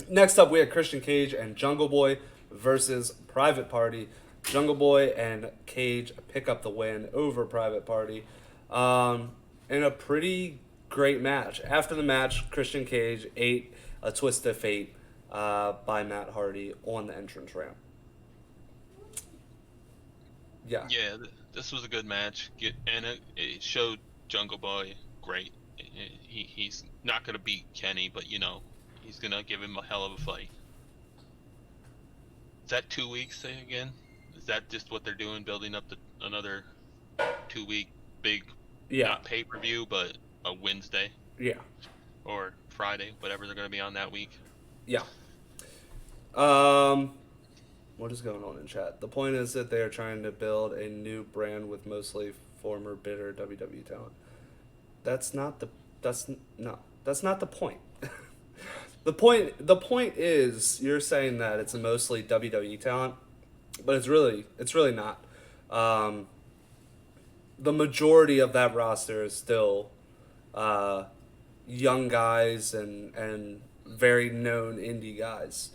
next up, we had Christian Cage and Jungle Boy versus Private Party. Jungle Boy and Cage pick up the win over Private Party in a pretty great match. After the match, Christian Cage ate a twist of fate by Matt Hardy on the entrance ramp. Yeah. Yeah, this was a good match. It showed Jungle Boy great. He's not gonna beat Kenny, but he's gonna give him a hell of a fight. Is that 2 weeks again? Is that just what they're doing, building up another 2 week big, Yeah. not pay-per-view, but a Wednesday Yeah. or Friday, whatever they're gonna be on that week? Yeah. What is going on in chat? The point is that they are trying to build a new brand with mostly former bitter WWE talent. That's not the point. The point is you're saying that it's a mostly WWE talent, but it's really not. The majority of that roster is still young guys and very known indie guys.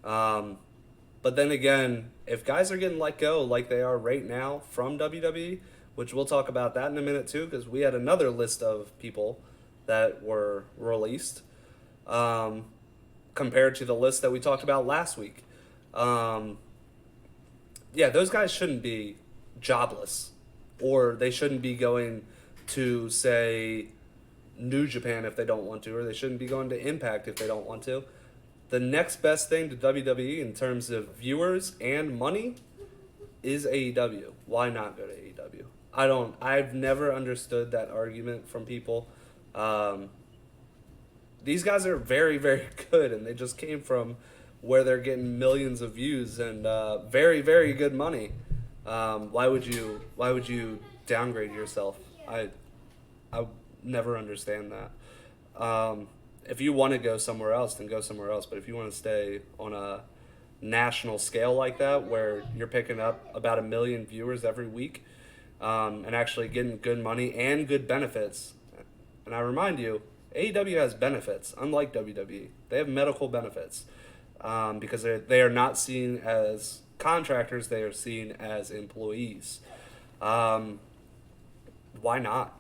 But then again, if guys are getting let go like they are right now from WWE, which we'll talk about that in a minute too, because we had another list of people that were released compared to the list that we talked about last week. Yeah, those guys shouldn't be jobless, or they shouldn't be going to, say, New Japan if they don't want to, or they shouldn't be going to Impact if they don't want to. The next best thing to WWE in terms of viewers and money is AEW. Why not go to AEW? I've never understood that argument from people. These guys are very, very good, and they just came from where they're getting millions of views and very, very good money. Why would you downgrade yourself? I never understand that. If you want to go somewhere else, then go somewhere else. But if you want to stay on a national scale like that, where you're picking up about 1 million viewers every week, and actually getting good money and good benefits, and I remind you, AEW has benefits, unlike WWE. They have medical benefits because they are not seen as contractors; they are seen as employees. Why not?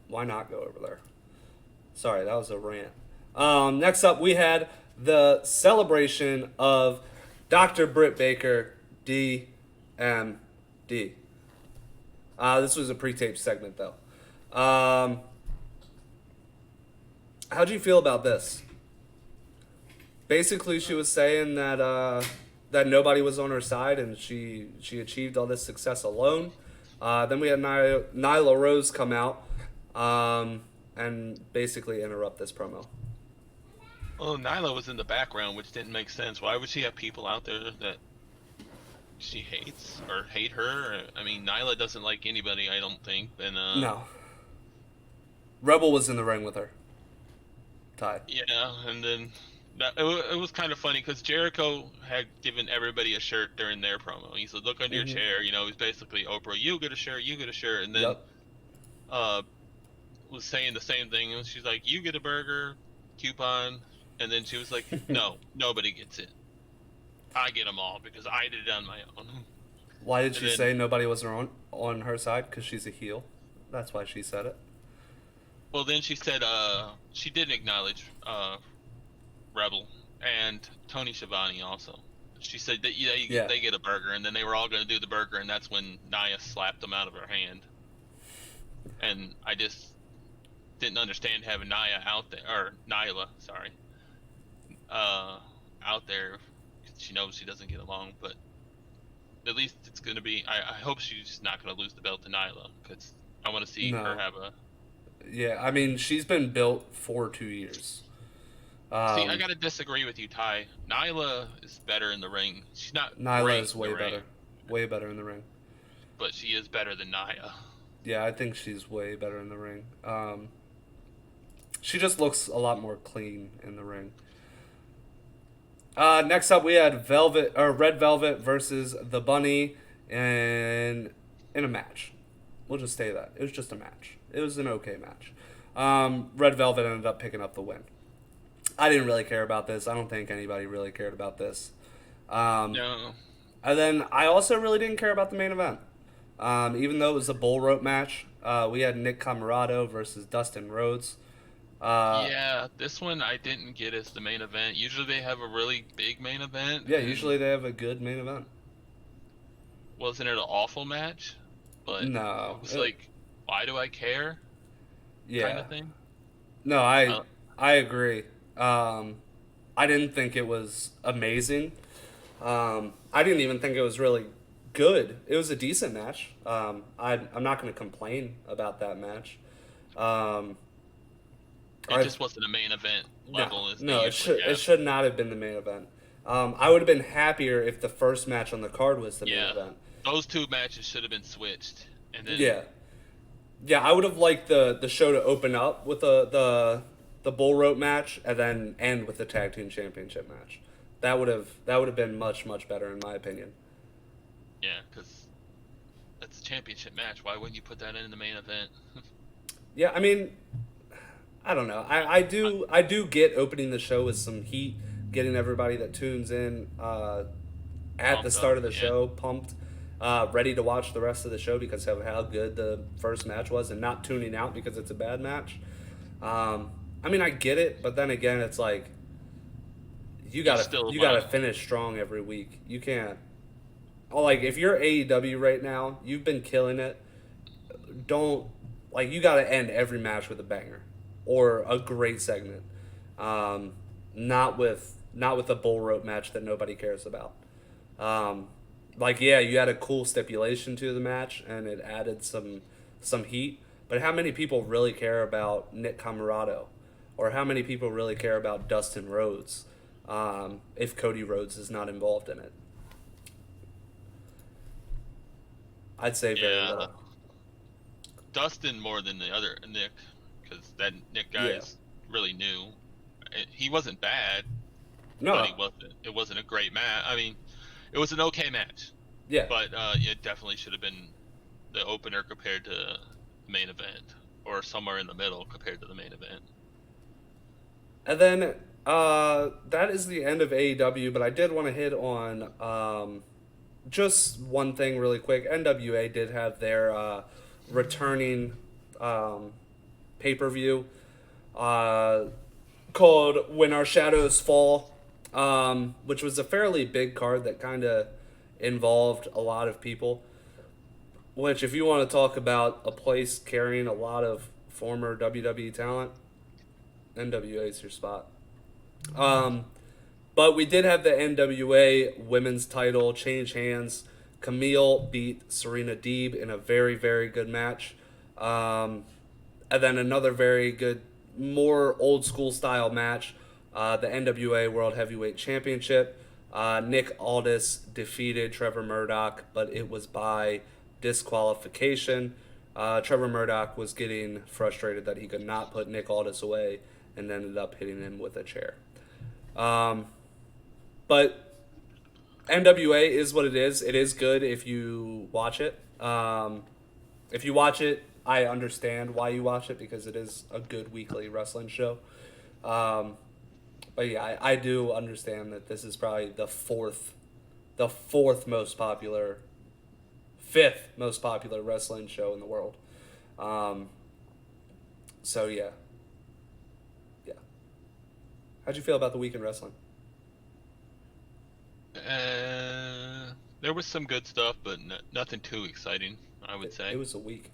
Why not go over there? Sorry, that was a rant. Next up, we had the celebration of Dr. Britt Baker, DMD. This was a pre-taped segment, though. How'd you feel about this? Basically, she was saying that that nobody was on her side and she achieved all this success alone. Then we had Nyla Rose come out and basically interrupt this promo. Well, Nyla was in the background, which didn't make sense. Why would she have people out there that she hates or hate her? I mean, Nyla doesn't like anybody, I don't think. And No. Rebel was in the ring with her. Ty. Yeah, and then it was kind of funny because Jericho had given everybody a shirt during their promo. He said, "Look under your chair." He's basically Oprah. You get a shirt. You get a shirt. And then was saying the same thing. And she's like, "You get a burger coupon." And then she was like, "No, nobody gets it. I get them all because I did it on my own." Why did she say nobody was on her side? Because she's a heel. That's why she said it. Well, then she said she didn't acknowledge Rebel and Tony Schiavone also. She said that they get a burger, and then they were all going to do the burger, and that's when Nia slapped them out of her hand. And I just didn't understand having Nia out there, or Nyla, sorry, out there. She knows she doesn't get along, but at least it's going to be. I hope she's not going to lose the belt to Nyla, because I want to see her have a. Yeah, I mean, she's been built for 2 years. See, I gotta disagree with you, Ty. Nyla is better in the ring. She's not Nyla great is in the way ring, better. Way better in the ring. but she is better than Nia. Yeah, I think she's way better in the ring. She just looks a lot more clean in the ring. Next up, we had Red Velvet versus the Bunny, in a match. We'll just say that it was just a match. It was an okay match. Red Velvet ended up picking up the win. I didn't really care about this. I don't think anybody really cared about this. No. And then I also really didn't care about the main event. Even though it was a bull rope match, we had Nick Comoroto versus Dustin Rhodes. Yeah, this one I didn't get as the main event. Usually they have a really big main event. Yeah, usually they have a good main event. Wasn't it an awful match? But No. it was like, why do I care? Yeah. Kind of thing. No, I agree. I didn't think it was amazing. I didn't even think it was really good. It was a decent match. I'm not going to complain about that match. It just wasn't a main event level. No, it should not have been the main event. I would have been happier if the first match on the card was the main event. Those two matches should have been switched. And then Yeah, I would have liked the show to open up with the bull rope match and then end with the tag team championship match. That would have been much better in my opinion. Yeah, because that's a championship match. Why wouldn't you put that in the main event? Yeah, I mean, I don't know. I do get opening the show with some heat, getting everybody that tunes in at the start of the show pumped, ready to watch the rest of the show because of how good the first match was, and not tuning out because it's a bad match. I mean, I get it, but then again, it's like you gotta finish strong every week. You can't. Like, if you're AEW right now, you've been killing it. You gotta end every match with a banger or a great segment. Not with a bull rope match that nobody cares about. You had a cool stipulation to the match and it added some heat. But how many people really care about Nick Comoroto? Or how many people really care about Dustin Rhodes if Cody Rhodes is not involved in it? I'd say very little. Dustin more than the other Nick, because that Nick guy is really new. He wasn't bad. No, but he wasn't. It wasn't a great match. I mean, it was an okay match. Yeah, but it definitely should have been the opener compared to the main event, or somewhere in the middle compared to the main event. And then that is the end of AEW. But I did want to hit on just one thing really quick. NWA did have their returning pay-per-view called When Our Shadows Fall, which was a fairly big card that kind of involved a lot of people. Which, if you want to talk about a place carrying a lot of former WWE talent, NWA is your spot. But we did have the NWA women's title change hands. Camille beat Serena Deeb in a very, very good match. And then another very good, more old school style match, the NWA World Heavyweight Championship. Nick Aldis defeated Trevor Murdoch, but it was by disqualification. Trevor Murdoch was getting frustrated that he could not put Nick Aldis away and ended up hitting him with a chair. But NWA is what it is. It is good if you watch it. If you watch it, I understand why you watch it because it is a good weekly wrestling show. But yeah, I do understand that this is probably the fifth most popular wrestling show in the world. So yeah. How'd you feel about the week in wrestling? There was some good stuff, but nothing too exciting, I would say. It was a week.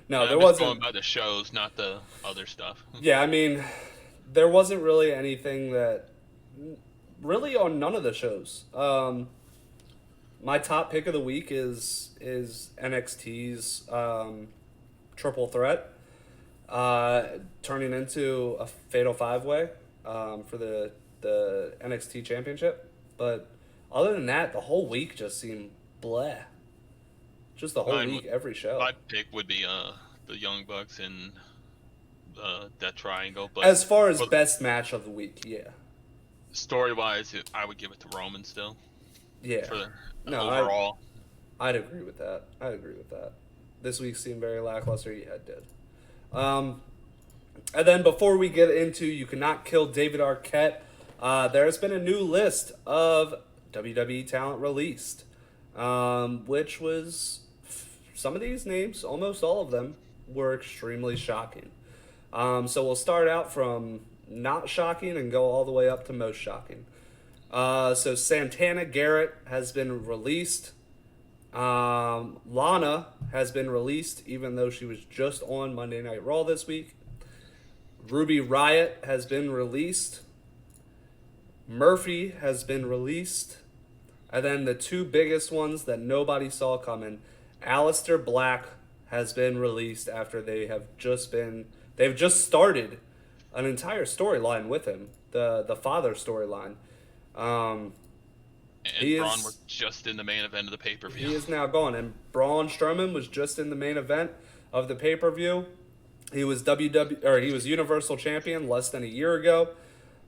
No, there I'm wasn't. Just going by the shows, not the other stuff. Yeah, I mean, there wasn't really anything that really on none of the shows. My top pick of the week is NXT's Triple Threat. turning into a fatal five-way for the NXT championship. But other than that, the whole week just seemed bleh. Just the whole Mine week, every show. My pick would be the Young Bucks and that triangle. But As far as best match of the week, yeah. Story-wise, I would give it to Roman still. Yeah. For No, overall. I'd agree with that. This week seemed very lackluster. Yeah, it did. And then before we get into You Cannot Kill David Arquette, there has been a new list of WWE talent released, which was some of these names, almost all of them, were extremely shocking. So we'll start out from not shocking and go all the way up to most shocking. So Santana Garrett has been released. Lana has been released, even though she was just on Monday Night Raw this week. Ruby Riott has been released. Murphy has been released. And then the two biggest ones that nobody saw coming, Aleister Black has been released after they've just started an entire storyline with him, the father storyline. And Braun was just in the main event of the pay-per-view. He is now gone. And Braun Strowman was just in the main event of the pay-per-view. He was he was Universal Champion less than a year ago.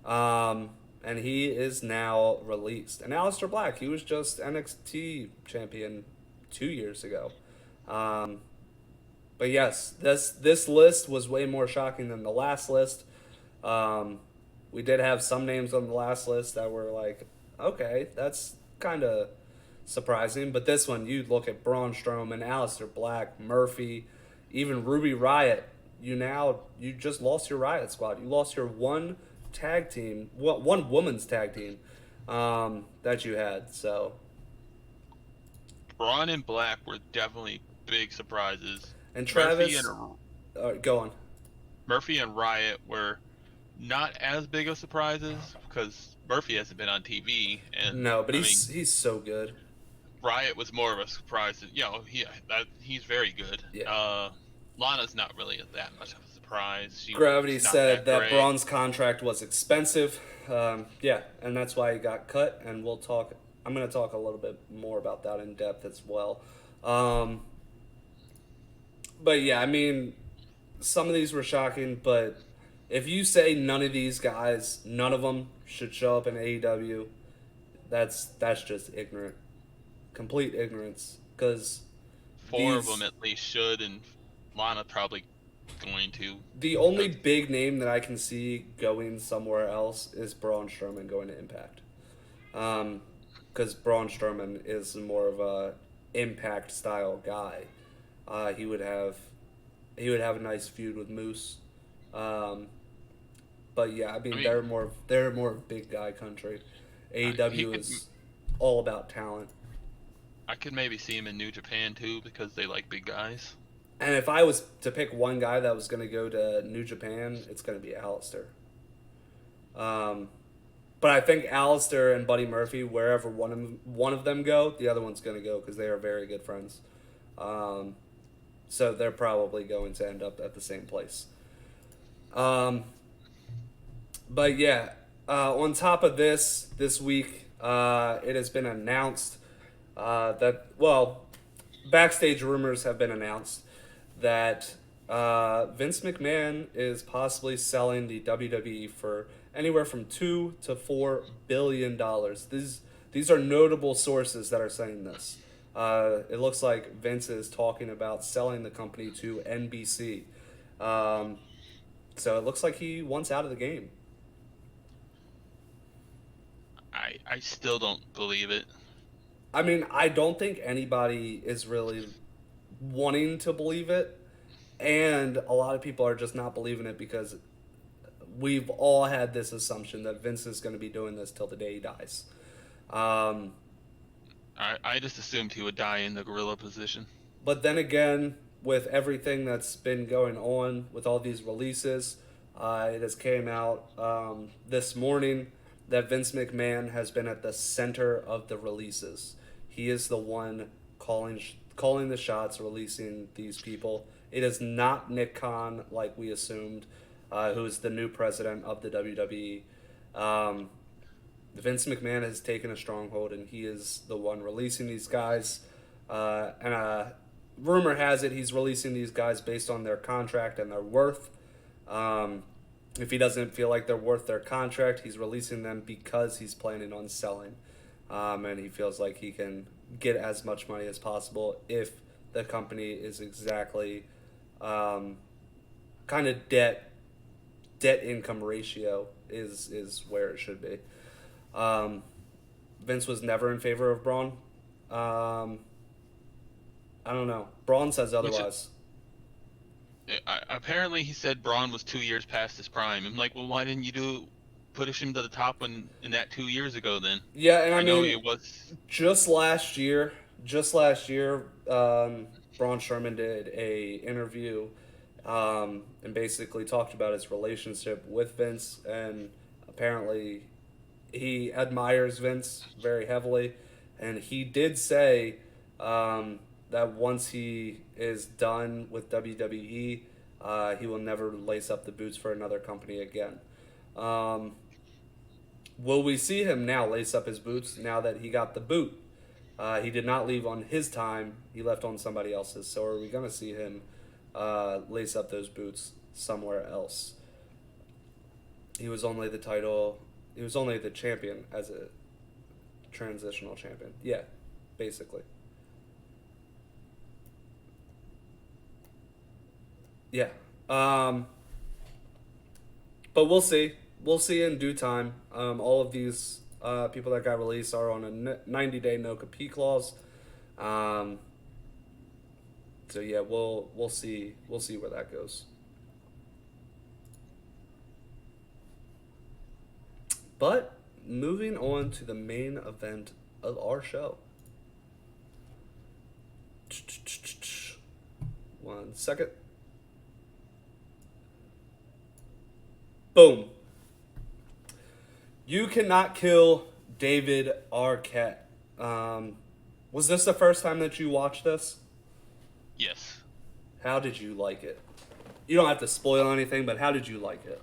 And he is now released. And Aleister Black, he was just NXT Champion 2 years ago. But yes, this list was way more shocking than the last list. We did have some names on the last list that were like, okay, that's kind of surprising. But this one, you look at Braun Strowman, Aleister Black, Murphy, even Ruby Riott. You just lost your Riott Squad. You lost your one woman's tag team that you had. So Braun and Black were definitely big surprises. And Travis, go on. Murphy and Riott were not as big of surprises because Murphy hasn't been on TV, and no, but he's so good. Riott was more of a surprise. He's very good. Yeah. Lana's not really that much of a surprise. Gravity said that Braun's contract was expensive. Yeah, and that's why he got cut. And I'm going to talk a little bit more about that in depth as well. But yeah, I mean, some of these were shocking, but if you say none of these guys, none of them should show up in AEW, that's just ignorant. Complete ignorance. Because four of them at least should, and Lana probably going to. The only big name that I can see going somewhere else is Braun Strowman going to Impact. Because Braun Strowman is more of a Impact style guy. He would have a nice feud with Moose. But yeah, I mean they're more big guy country. AEW is all about talent. I could maybe see him in New Japan too because they like big guys. And if I was to pick one guy that was going to go to New Japan, it's going to be Aleister. But I think Aleister and Buddy Murphy, wherever one of them go, the other one's going to go because they are very good friends. So they're probably going to end up at the same place. But yeah, on top of this week, it has been announced backstage rumors have been announced that Vince McMahon is possibly selling the WWE for anywhere from $2 to $4 billion. These are notable sources that are saying this. It looks like Vince is talking about selling the company to NBC. So it looks like he wants out of the game. I still don't believe it. I mean, I don't think anybody is really wanting to believe it. And a lot of people are just not believing it because we've all had this assumption that Vince is going to be doing this till the day he dies. I just assumed he would die in the gorilla position. But then again, with everything that's been going on with all these releases, it has came out this morning that Vince McMahon has been at the center of the releases. He is the one calling the shots, releasing these people. It is not Nick Khan like we assumed, who is the new president of the WWE. Vince McMahon has taken a stronghold, and he is the one releasing these guys. And rumor has it he's releasing these guys based on their contract and their worth. If he doesn't feel like they're worth their contract, he's releasing them because he's planning on selling. And he feels like he can get as much money as possible if the company is exactly kind of debt income ratio is where it should be. Vince was never in favor of Braun. I don't know. Braun says otherwise. Apparently, he said Braun was 2 years past his prime. I'm like, well, why didn't you push him to the top in that 2 years ago then? Yeah, and I know mean, it was just last year, Braun Strowman did a interview and basically talked about his relationship with Vince, and apparently he admires Vince very heavily, and he did say that once he is done with WWE, he will never lace up the boots for another company again. Will we see him now lace up his boots now that he got the boot? He did not leave on his time. He left on somebody else's. So are we going to see him lace up those boots somewhere else? He was only the champion as a transitional champion. Yeah, basically. Yeah. But we'll see. We'll see in due time. All of these people that got released are on a 90-day no-compete clause. So yeah, we'll see where that goes. But moving on to the main event of our show. 1 second. Boom. You cannot kill David Arquette. Was this the first time that you watched this? yes. How did you like it? You don't have to spoil anything, but how did you like it?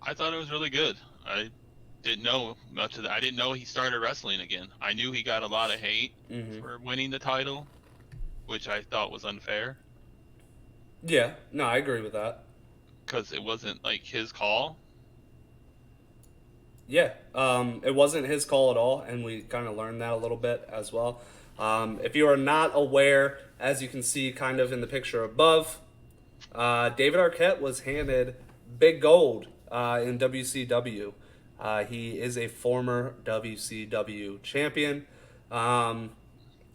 I thought it was really good. I didn't know much of that. I didn't know he started wrestling again. I knew he got a lot of hate for winning the title, which I thought was unfair Yeah, no, I agree with that. because it wasn't like his call. Yeah, it wasn't his call at all, and we kind of learned that a little bit as well. If you are not aware, as you can see kind of in the picture above, David Arquette was handed big gold in WCW. He is a former WCW champion,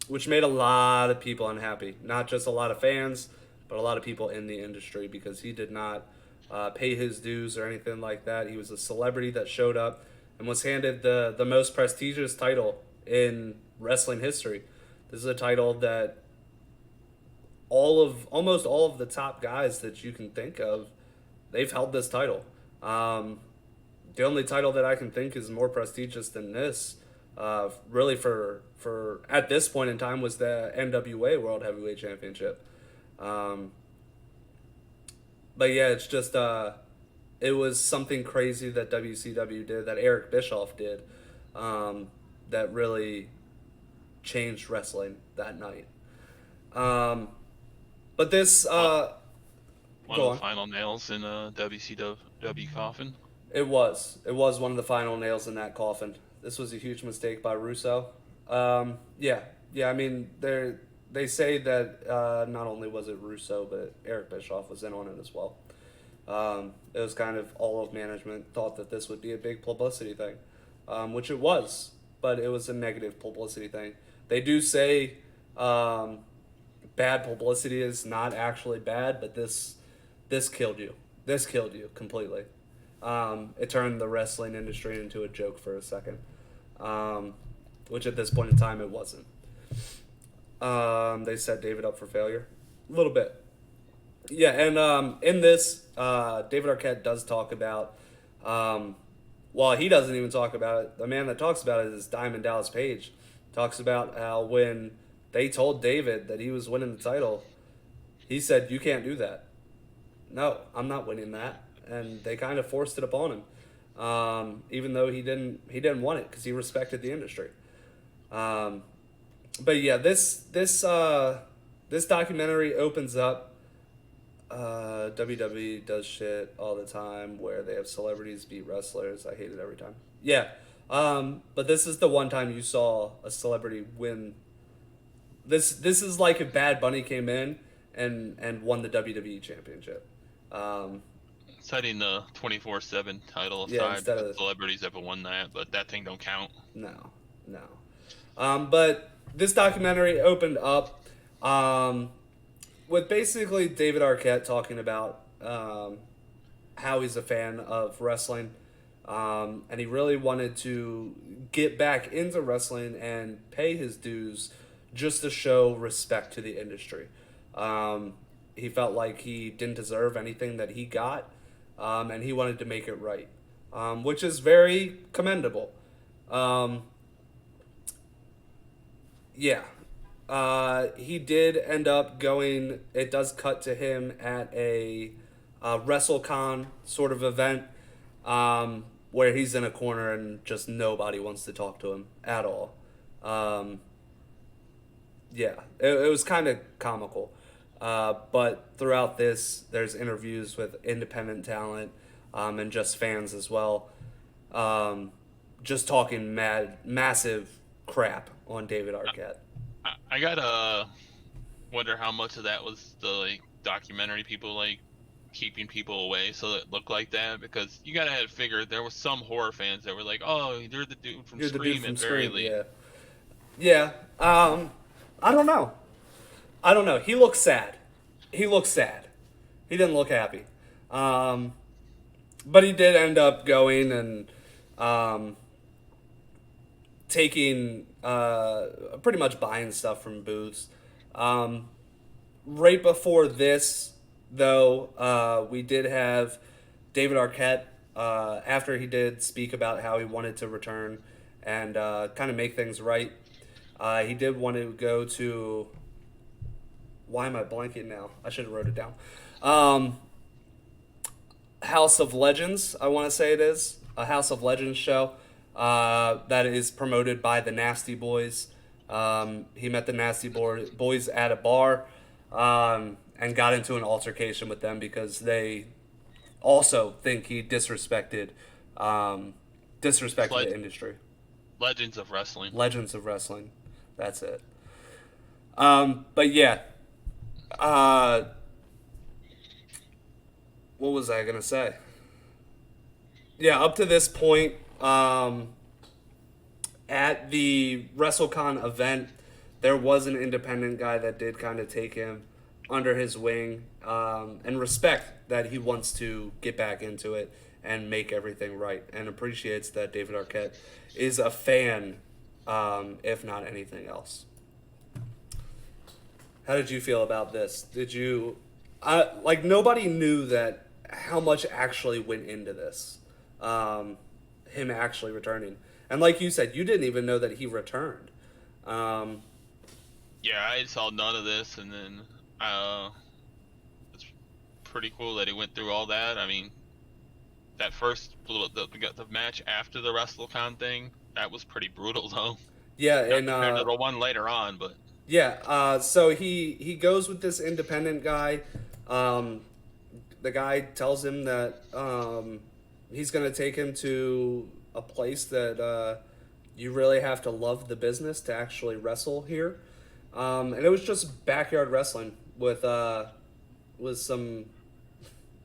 which made a lot of people unhappy. Not just a lot of fans, but a lot of people in the industry, because he did not pay his dues or anything like that. He was a celebrity that showed up and was handed the most prestigious title in wrestling history. This is a title that almost all of the top guys that you can think of, they've held this title. The only title that I can think is more prestigious than this, really for at this point in time, was the NWA World Heavyweight Championship. But yeah, it's just it was something crazy that WCW did, that Eric Bischoff did, that really changed wrestling that night. But this One go of on. the final nails in a WCW coffin. It was one of the final nails in that coffin. This was a huge mistake by Russo. Yeah. I mean, they say that not only was it Russo, but Eric Bischoff was in on it as well. It was kind of all of management thought that this would be a big publicity thing, which it was, but it was a negative publicity thing. They do say bad publicity is not actually bad, but this killed you. This killed you completely. It turned the wrestling industry into a joke for a second, which at this point in time it wasn't. They set David up for failure a little bit. Yeah, and in this, David Arquette does talk about, well, he doesn't even talk about it. The man that talks about it is Diamond Dallas Page. Talks about how when they told David that he was winning the title, he said, "You can't do that." No, I'm not winning that, and they kind of forced it upon him, even though he didn't want it because he respected the industry. But yeah, this documentary opens up. WWE does shit all the time where they have celebrities beat wrestlers. I hate it every time. Yeah, but this is the one time you saw a celebrity win. This is like if Bad Bunny came in and won the WWE championship. Setting the 24/7 title Yeah, aside, instead the of- celebrities ever won that, but that thing don't count. No. But this documentary opened up with basically David Arquette talking about how he's a fan of wrestling. And he really wanted to get back into wrestling and pay his dues just to show respect to the industry. He felt like he didn't deserve anything that he got, and he wanted to make it right, which is very commendable. Yeah. He did end up going, it does cut to him at a WrestleCon sort of event where he's in a corner and just nobody wants to talk to him at all. Yeah, it was kind of comical. But throughout this, there's interviews with independent talent and just fans as well. Just talking massive crap on David Arquette. I gotta wonder how much of that was the like documentary people like keeping people away so it looked like that, because you gotta have figured there was some horror fans that were like, "Oh, you're the dude from You're the Scream dude from at very Scream, least." yeah. I don't know. He looks sad. He didn't look happy. But he did end up going and taking pretty much buying stuff from booths. Right before this, though, we did have David Arquette, after he did speak about how he wanted to return and kind of make things right. He did want to go to... Why am I blanking now? I should have wrote it down. House of Legends, I want to say it is. A House of Legends show that is promoted by the Nasty Boys. He met the Nasty Boys at a bar and got into an altercation with them because they also think he disrespected the industry. Legends of Wrestling. Legends of Wrestling. That's it. But yeah. What was I gonna say? Yeah, up to this point, at the WrestleCon event, there was an independent guy that did kind of take him under his wing, and respect that he wants to get back into it and make everything right, and appreciates that David Arquette is a fan, if not anything else. How did you feel about this? Did you, nobody knew that how much actually went into this, him actually returning. And like you said, you didn't even know that he returned. Yeah, I saw none of this, and then it's pretty cool that he went through all that. I mean, that first the match after the WrestleCon thing, that was pretty brutal though. Yeah, Not and compared to the one later on, but yeah. So he goes with this independent guy. The guy tells him that he's gonna take him to a place that you really have to love the business to actually wrestle here. And it was just backyard wrestling with some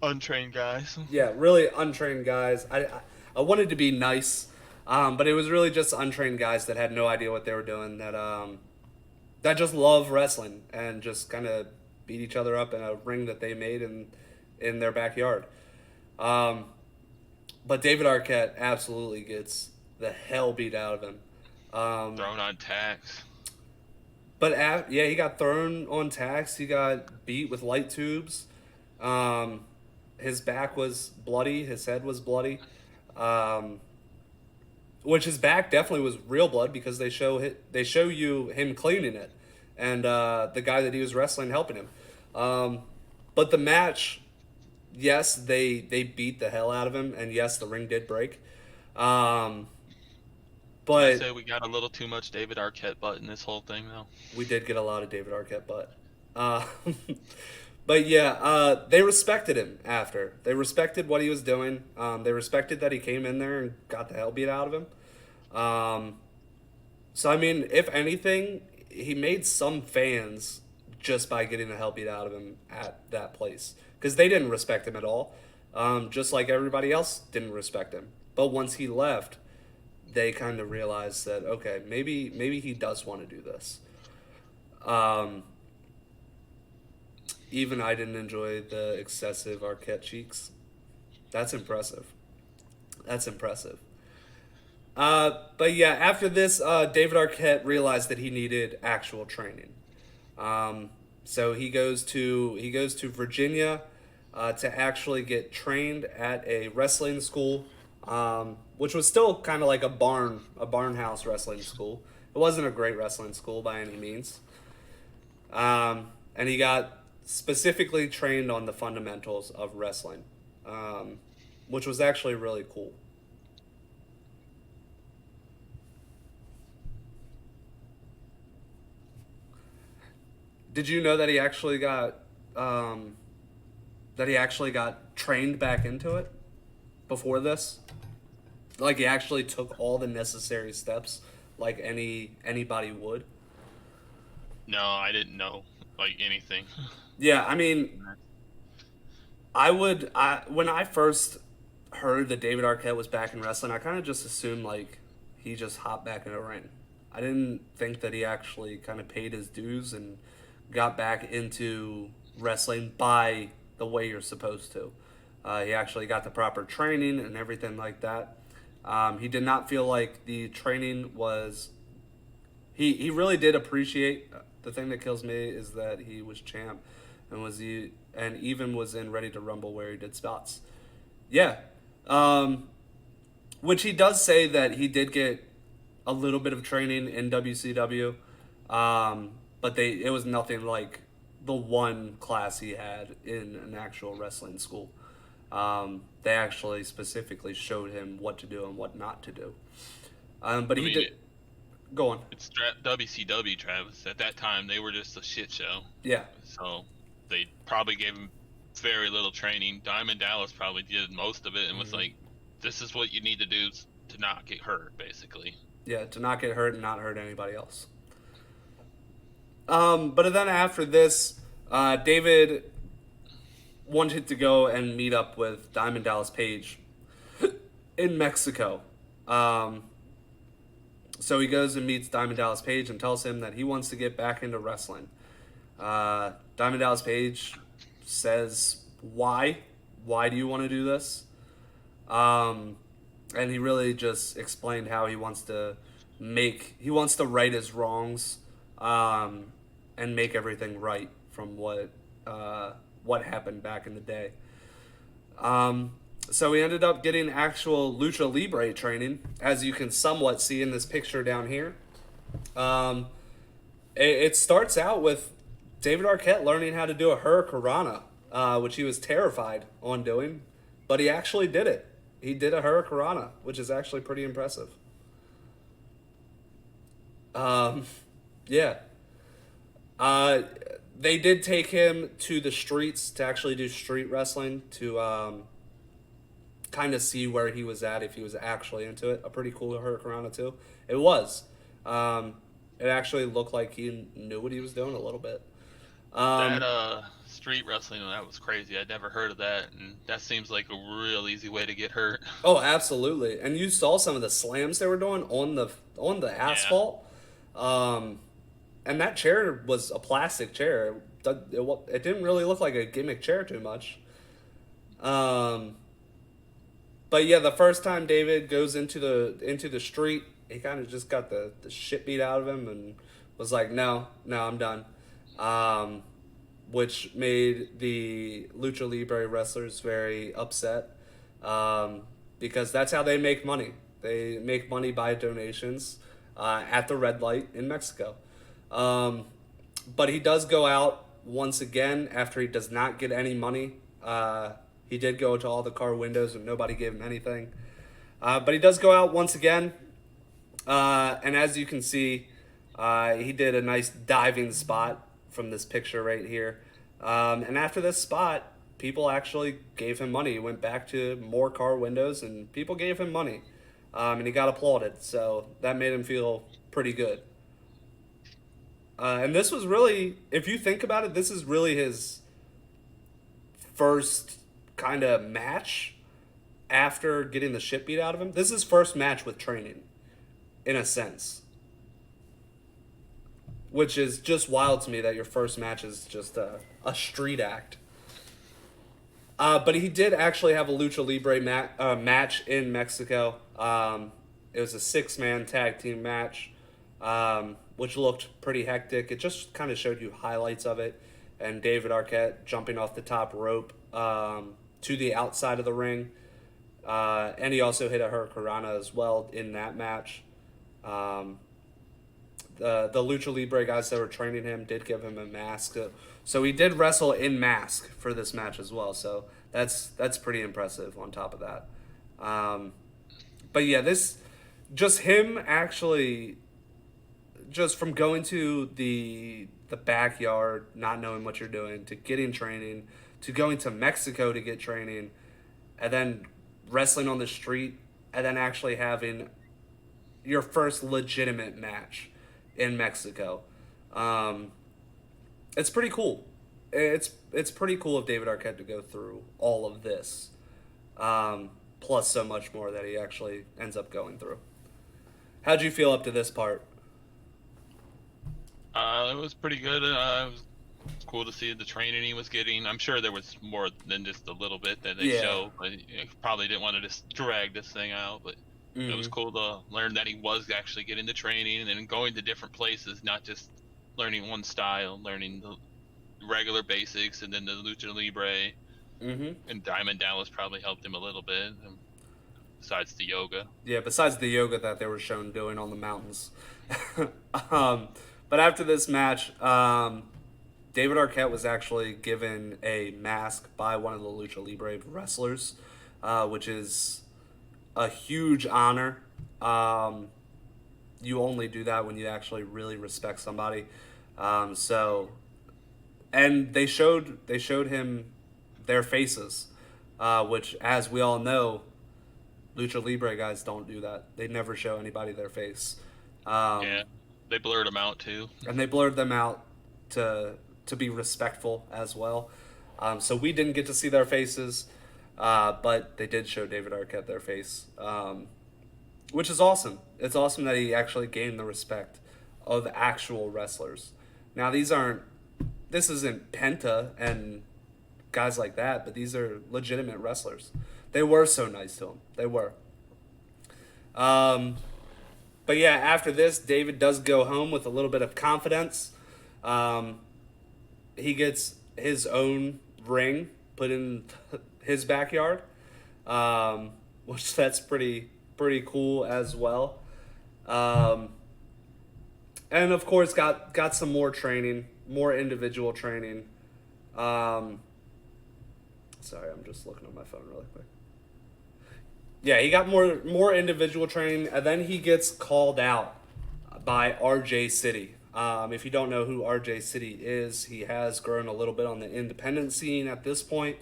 untrained guys. Yeah, really untrained guys. I wanted to be nice, but it was really just untrained guys that had no idea what they were doing, that just love wrestling and just kind of beat each other up in a ring that they made in their backyard. But David Arquette absolutely gets the hell beat out of him. Thrown on tacks. But he got thrown on tacks. He got beat with light tubes. His back was bloody. His head was bloody. Which his back definitely was real blood because they show you him cleaning it, and the guy that he was wrestling helping him. But the match, yes, they beat the hell out of him, and yes, the ring did break. I But say we got a little too much David Arquette butt in this whole thing, though. we did get a lot of David Arquette butt. Uh, but yeah, they respected him after. They respected what he was doing. They respected that he came in there and got the hell beat out of him. So, I mean, if anything, he made some fans just by getting the hell beat out of him at that place. Because they didn't respect him at all. Just like everybody else didn't respect him. But once he left, they kind of realized that, okay, maybe he does want to do this. Even I didn't enjoy the excessive Arquette cheeks. That's impressive. That's impressive. But yeah, after this, David Arquette realized that he needed actual training. So he goes to Virginia to actually get trained at a wrestling school, which was still kind of like a barn house wrestling school. It wasn't a great wrestling school by any means. And he got specifically trained on the fundamentals of wrestling, which was actually really cool. Did you know that he actually got trained back into it before this? Like he actually took all the necessary steps, like anybody would. No, I didn't know like anything. Yeah, I mean, when I first heard that David Arquette was back in wrestling, I kind of just assumed like he just hopped back in a ring. I didn't think that he actually kind of paid his dues and got back into wrestling by the way you're supposed to. He actually got the proper training and everything like that. He did not feel like the training was. He really did appreciate. The thing that kills me is that he was champ, and even was in Ready to Rumble where he did spots. Yeah, which he does say that he did get a little bit of training in WCW, but it was nothing like the one class he had in an actual wrestling school. They actually specifically showed him what to do and what not to do. But he did. Go on. It's WCW, Travis. At that time, they were just a shit show. Yeah. So they probably gave him very little training. Diamond Dallas probably did most of it and was like, this is what you need to do to not get hurt, basically. Yeah, to not get hurt and not hurt anybody else. But then after this, David wanted to go and meet up with Diamond Dallas Page in Mexico. So he goes and meets Diamond Dallas Page and tells him that he wants to get back into wrestling. Diamond Dallas Page says, why? Why do you want to do this? And he really just explained how he wants to right his wrongs, and make everything right from what happened back in the day. So we ended up getting actual Lucha Libre training, as you can somewhat see in this picture down here. It starts out with David Arquette learning how to do a Hurricanrana, which he was terrified on doing, but he actually did it. He did a Hurricanrana, which is actually pretty impressive. Yeah. They did take him to the streets to actually do street wrestling to kind of see where he was at, if he was actually into it. A pretty cool Hurricanrana too. It was. It actually looked like he knew what he was doing a little bit. That street wrestling, that was crazy. I'd never heard of that, and that seems like a real easy way to get hurt. Oh, absolutely. And you saw some of the slams they were doing on the asphalt. Yeah. And that chair was a plastic chair. It didn't really look like a gimmick chair too much. But yeah, the first time David goes into the street, he kind of just got the shit beat out of him and was like, no, I'm done. Which made the Lucha Libre wrestlers very upset, because that's how they make money. They make money by donations at the red light in Mexico. But he does go out once again after he does not get any money. He did go to all the car windows and nobody gave him anything. But he does go out once again. And as you can see, he did a nice diving spot from this picture right here. And after this spot, people actually gave him money. He went back to more car windows and people gave him money. And he got applauded. So that made him feel pretty good. And this was really, if you think about it, this is really his first kind of match after getting the shit beat out of him. This is his first match with training, in a sense. Which is just wild to me that your first match is just a street act. But he did actually have a Lucha Libre match in Mexico. It was a 6-man tag team match, which looked pretty hectic. It just kind of showed you highlights of it. And David Arquette jumping off the top rope to the outside of the ring. And he also hit a Hurricanrana as well in that match. The Lucha Libre guys that were training him did give him a mask. So he did wrestle in mask for this match as well. So that's pretty impressive on top of that. But yeah, this, just him actually, just from going to the backyard, not knowing what you're doing, to getting training, to going to Mexico to get training, and then wrestling on the street, and then actually having your first legitimate match in Mexico. It's pretty cool. It's pretty cool of David Arquette to go through all of this, plus so much more that he actually ends up going through. How'd you feel up to this part? It was pretty good. It was cool to see the training he was getting. I'm sure there was more than just a little bit that they show, but probably didn't want to just drag this thing out. But it was cool to learn that he was actually getting the training and then going to different places, not just learning one style, learning the regular basics and then the Lucha Libre. And Diamond Dallas probably helped him a little bit, besides the yoga. Yeah, besides the yoga that they were shown doing on the mountains. But after this match, David Arquette was actually given a mask by one of the Lucha Libre wrestlers, which is a huge honor. You only do that when you actually really respect somebody. And they showed him their faces, which, as we all know, Lucha Libre guys don't do that. They never show anybody their face. They blurred them out too. And they blurred them out to be respectful as well. So we didn't get to see their faces, but they did show David Arquette their face, which is awesome. It's awesome that he actually gained the respect of actual wrestlers. Now, this isn't Penta and guys like that, but these are legitimate wrestlers. They were so nice to him. They were. But yeah, after this, David does go home with a little bit of confidence. He gets his own ring put in his backyard, which that's pretty cool as well. And of course, got some more training, more individual training. Sorry, I'm just looking at my phone really quick. Yeah, he got more individual training, and then he gets called out by RJ City. If you don't know who RJ City is, he has grown a little bit on the independent scene at this point,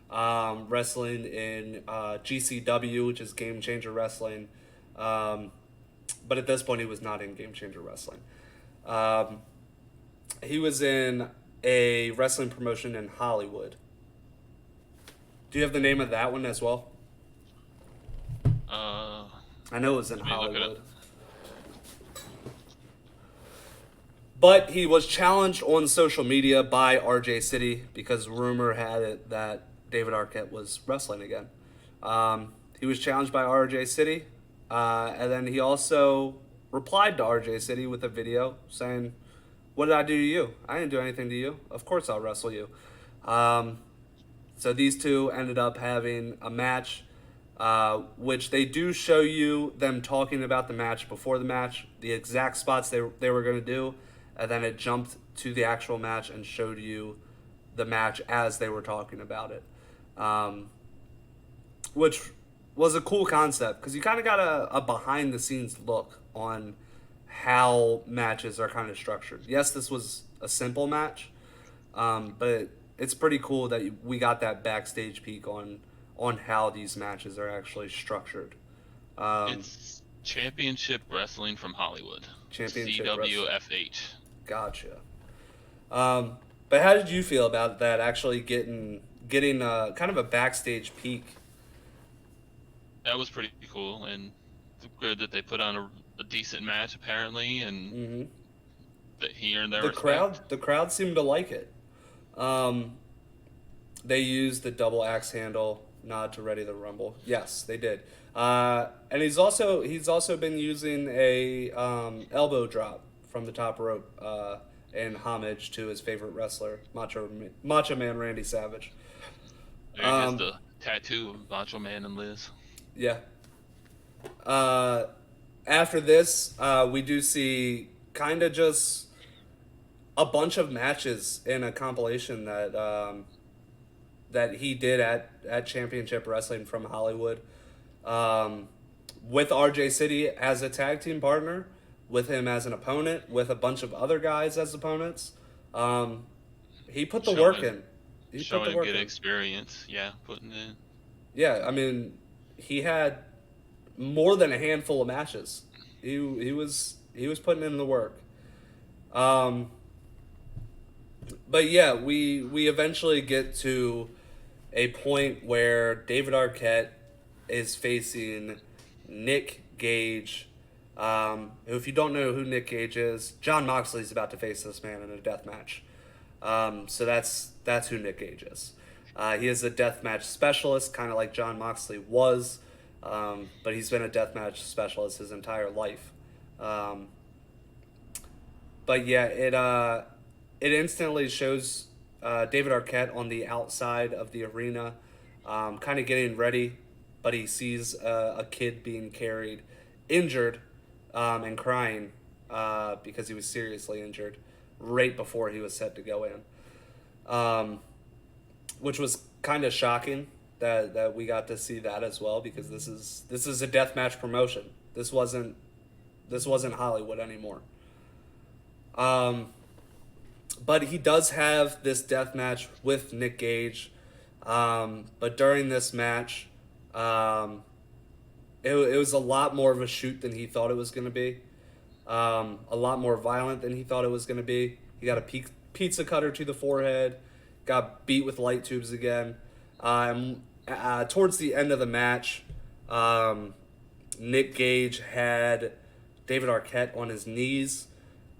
wrestling in GCW, which is Game Changer Wrestling. But at this point, he was not in Game Changer Wrestling. He was in a wrestling promotion in Hollywood. Do you have the name of that one as well? I know it was in Hollywood. But he was challenged on social media by RJ City because rumor had it that David Arquette was wrestling again. He was challenged by RJ City, and then he also replied to RJ City with a video saying, "What did I do to you? I didn't do anything to you. Of course I'll wrestle you." So these two ended up having a match, which they do show you them talking about the match before the match, the exact spots they were going to do, and then it jumped to the actual match and showed you the match as they were talking about it, which was a cool concept because you kind of got a behind the scenes look on how matches are kind of structured. Yes, this was a simple match, but it's pretty cool that we got that backstage peek on how these matches are actually structured. It's Championship Wrestling from Hollywood. Championship CWFH. Gotcha. But how did you feel about that actually getting kind of a backstage peek? That was pretty cool, and it's good that they put on a decent match apparently, and that he earned their respect. The crowd seemed to like it. They used the double axe handle nod to Ready the Rumble. Yes, they did. And he's also been using a elbow drop from the top rope in homage to his favorite wrestler, Macho Man Randy Savage. There he has the tattoo of Macho Man and Liz. Yeah. After this, we do see kind of just a bunch of matches in a compilation that he did at Championship Wrestling from Hollywood, with RJ City as a tag team partner, with him as an opponent, with a bunch of other guys as opponents. He put the work in. Showing a good experience, putting in. Yeah, I mean, he had more than a handful of matches. He was putting in the work. But yeah, we eventually get to a point where David Arquette is facing Nick Gage. Who, if you don't know who Nick Gage is, John Moxley's about to face this man in a death match. So that's who Nick Gage is. He is a deathmatch specialist, kind of like John Moxley was, but he's been a deathmatch specialist his entire life. But yeah, it instantly shows David Arquette on the outside of the arena, kind of getting ready, but he sees a kid being carried, injured, and crying because he was seriously injured right before he was set to go in. Which was kind of shocking that we got to see that as well, because this is a deathmatch promotion. This wasn't Hollywood anymore. But he does have this death match with Nick Gage. But during this match, it was a lot more of a shoot than he thought it was going to be. A lot more violent than he thought it was going to be. He got a pizza cutter to the forehead, got beat with light tubes again. Towards the end of the match, Nick Gage had David Arquette on his knees,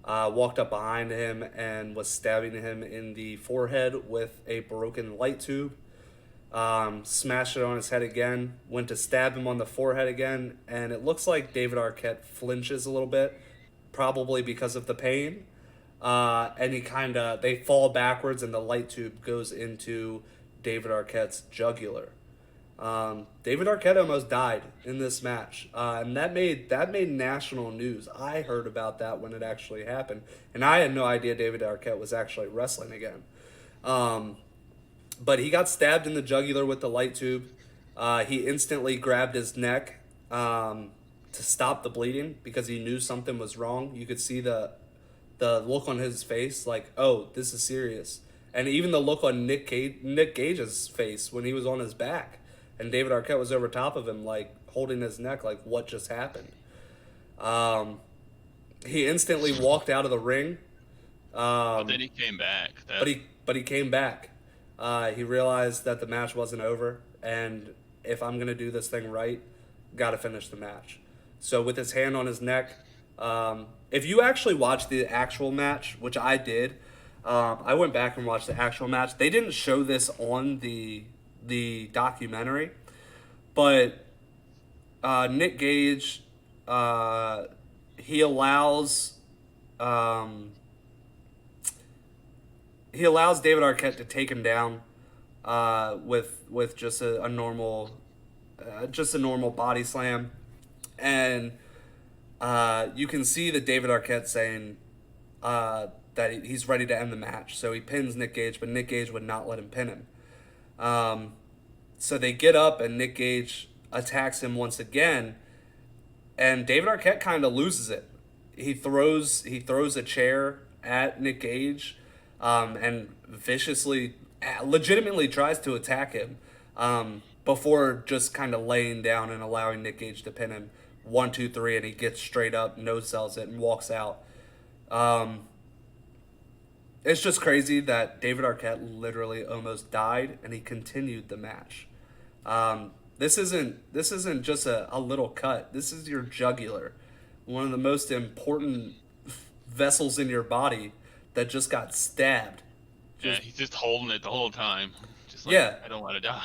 walked up behind him and was stabbing him in the forehead with a broken light tube. Smashed it on his head again, went to stab him on the forehead again, and it looks like David Arquette flinches a little bit, probably because of the pain. And they fall backwards and the light tube goes into David Arquette's jugular. David Arquette almost died in this match, and that made national news. I heard about that when it actually happened, and I had no idea David Arquette was actually wrestling again. But he got stabbed in the jugular with the light tube. He instantly grabbed his neck to stop the bleeding because he knew something was wrong. You could see the look on his face, like, oh, this is serious. And even the look on Nick Gage's face when he was on his back and David Arquette was over top of him, like, holding his neck, like, what just happened? He instantly walked out of the ring. But then he came back. But he came back. He realized that the match wasn't over, and if I'm going to do this thing right, got to finish the match. So with his hand on his neck, if you actually watch the actual match, which I did, I went back and watched the actual match. They didn't show this on the documentary, but Nick Gage, he allows David Arquette to take him down with just a normal body slam, and you can see that David Arquette saying, that he's ready to end the match. So he pins Nick Gage, but Nick Gage would not let him pin him. So they get up, and Nick Gage attacks him once again, and David Arquette kind of loses it. He throws a chair at Nick Gage, and viciously, legitimately tries to attack him, before just kind of laying down and allowing Nick Gage to pin him 1, 2, 3, and he gets straight up, no sells it, and walks out. It's just crazy that David Arquette literally almost died, and he continued the match. This isn't just a little cut. This is your jugular, one of the most important vessels in your body that just got stabbed. Yeah, he's just holding it the whole time. Just like, Yeah. I don't want to die.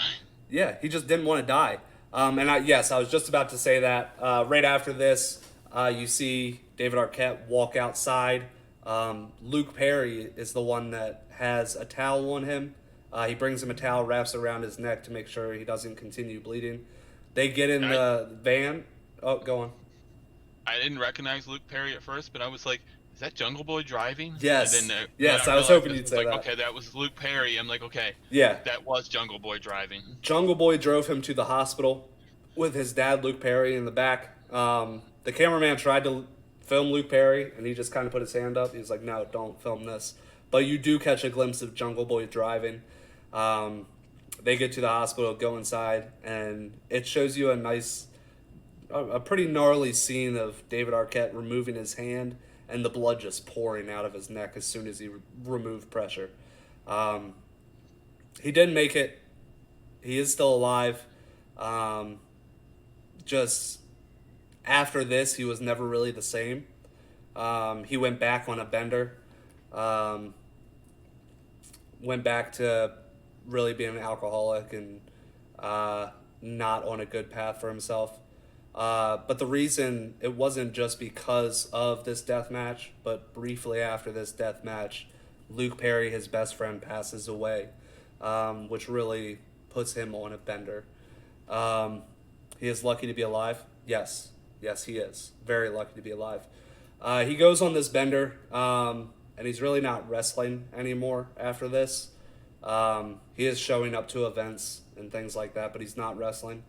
Yeah, he just didn't want to die. I was just about to say that. Right after this, you see David Arquette walk outside. Luke Perry is the one that has a towel on him. He brings him a towel, wraps it around his neck to make sure he doesn't continue bleeding. They get in the van. Oh, go on. I didn't recognize Luke Perry at first, but I was like, is that Jungle Boy driving? Yes. And then, Yes, I was realized hoping it you'd was say like, that. okay, that was Luke Perry. I'm like, okay, Yeah. that was Jungle Boy driving. Jungle Boy drove him to the hospital with his dad, Luke Perry, in the back. The cameraman tried to film Luke Perry, and he just kind of put his hand up. He was like, no, don't film this. But you do catch a glimpse of Jungle Boy driving. They get to the hospital, go inside, and it shows you a pretty gnarly scene of David Arquette removing his hand and the blood just pouring out of his neck as soon as he removed pressure. He didn't make it. He is still alive. Just after this, he was never really the same. He went back on a bender. Went back to really being an alcoholic and not on a good path for himself. But the reason, it wasn't just because of this death match, but briefly after this death match, Luke Perry, his best friend, passes away, which really puts him on a bender. He is lucky to be alive. Yes, he is. Very lucky to be alive. He goes on this bender, and he's really not wrestling anymore after this. He is showing up to events and things like that, but he's not wrestling.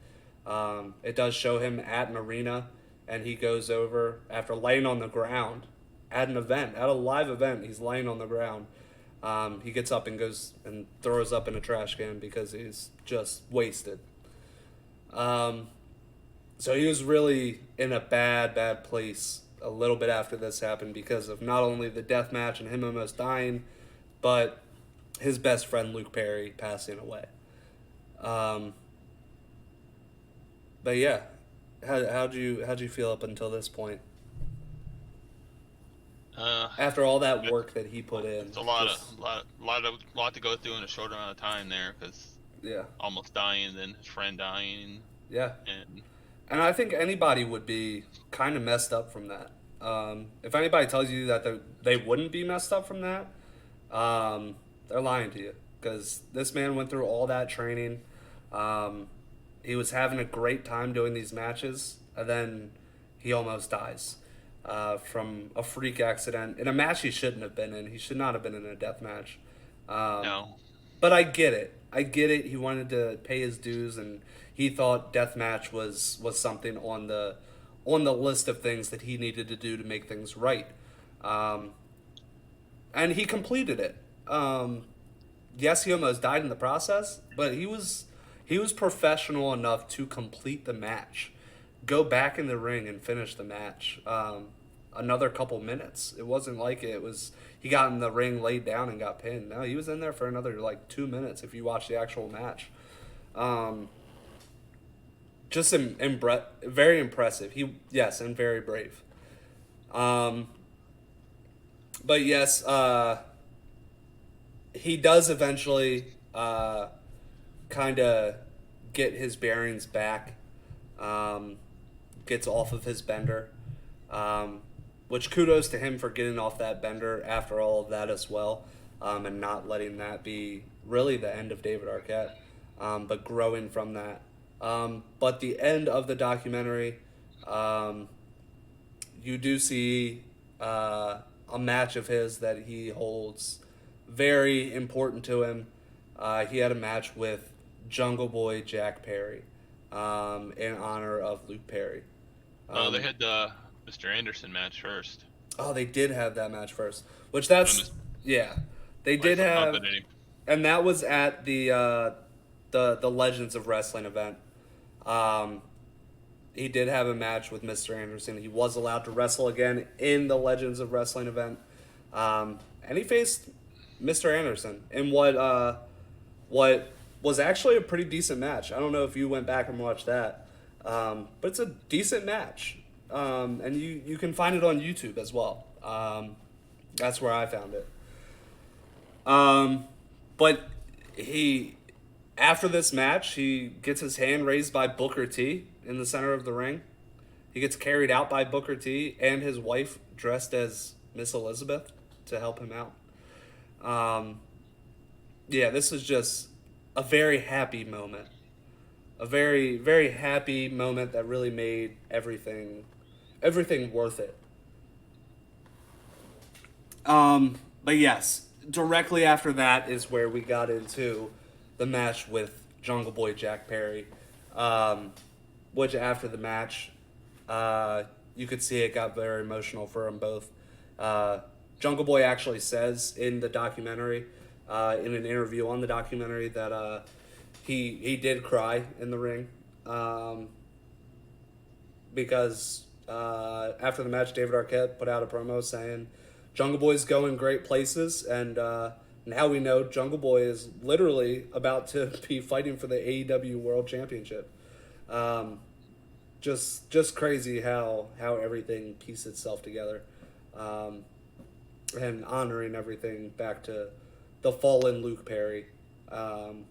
It does show him at an arena, and he goes over after laying on the ground at an event, at a live event. He's laying on the ground. He gets up and goes and throws up in a trash can because he's just wasted. So he was really in a bad place a little bit after this happened because of not only the death match and him almost dying, but his best friend Luke Perry passing away. But yeah, how'd you feel up until this point? After all that work that he put in, It's a lot to go through in a short amount of time there, because almost dying, then his friend dying. Yeah. And I think anybody would be kind of messed up from that. If anybody tells you that they wouldn't be messed up from that, they're lying to you. Because this man went through all that training. He was having a great time doing these matches, and then he almost dies from a freak accident in a match he shouldn't have been in. He should not have been in a death match. No. But I get it. He wanted to pay his dues, and he thought deathmatch was something on the list of things that he needed to do to make things right. And he completed it. Yes, he almost died in the process, but he was professional enough to complete the match, go back in the ring and finish the match. Another couple minutes. It wasn't like he got in the ring, laid down, and got pinned. No, he was in there for another 2 minutes if you watch the actual match. Just very impressive. And very brave. But yes, he does eventually kind of get his bearings back. Gets off of his bender. Which kudos to him for getting off that bender after all of that as well, and not letting that be really the end of David Arquette, but growing from that. But the end of the documentary, you do see a a match of his that he holds very important to him. He had a match with Jungle Boy Jack Perry in honor of Luke Perry. They had the Mr. Anderson match first. Oh, they did have that match first, which that's yeah, they did have, and that was at the Legends of Wrestling event. He did have a match with Mr. Anderson. He was allowed to wrestle again in the Legends of Wrestling event, and he faced Mr. Anderson in what was actually a pretty decent match. I don't know if you went back and watched that, but it's a decent match, and you can find it on YouTube as well. That's where I found it. But after this match, he gets his hand raised by Booker T in the center of the ring. He gets carried out by Booker T and his wife dressed as Miss Elizabeth to help him out. This is just a very happy moment. A very, very happy moment that really made everything worth it. But yes, directly after that is where we got into the match with Jungle Boy Jack Perry, which after the match, you could see it got very emotional for them both. Jungle Boy actually says in the documentary, in an interview on the documentary, that he did cry in the ring, because after the match, David Arquette put out a promo saying Jungle Boy's going great places, and now we know Jungle Boy is literally about to be fighting for the AEW World Championship. Just crazy how everything pieced itself together, and honoring everything back to the fallen Luke Perry. The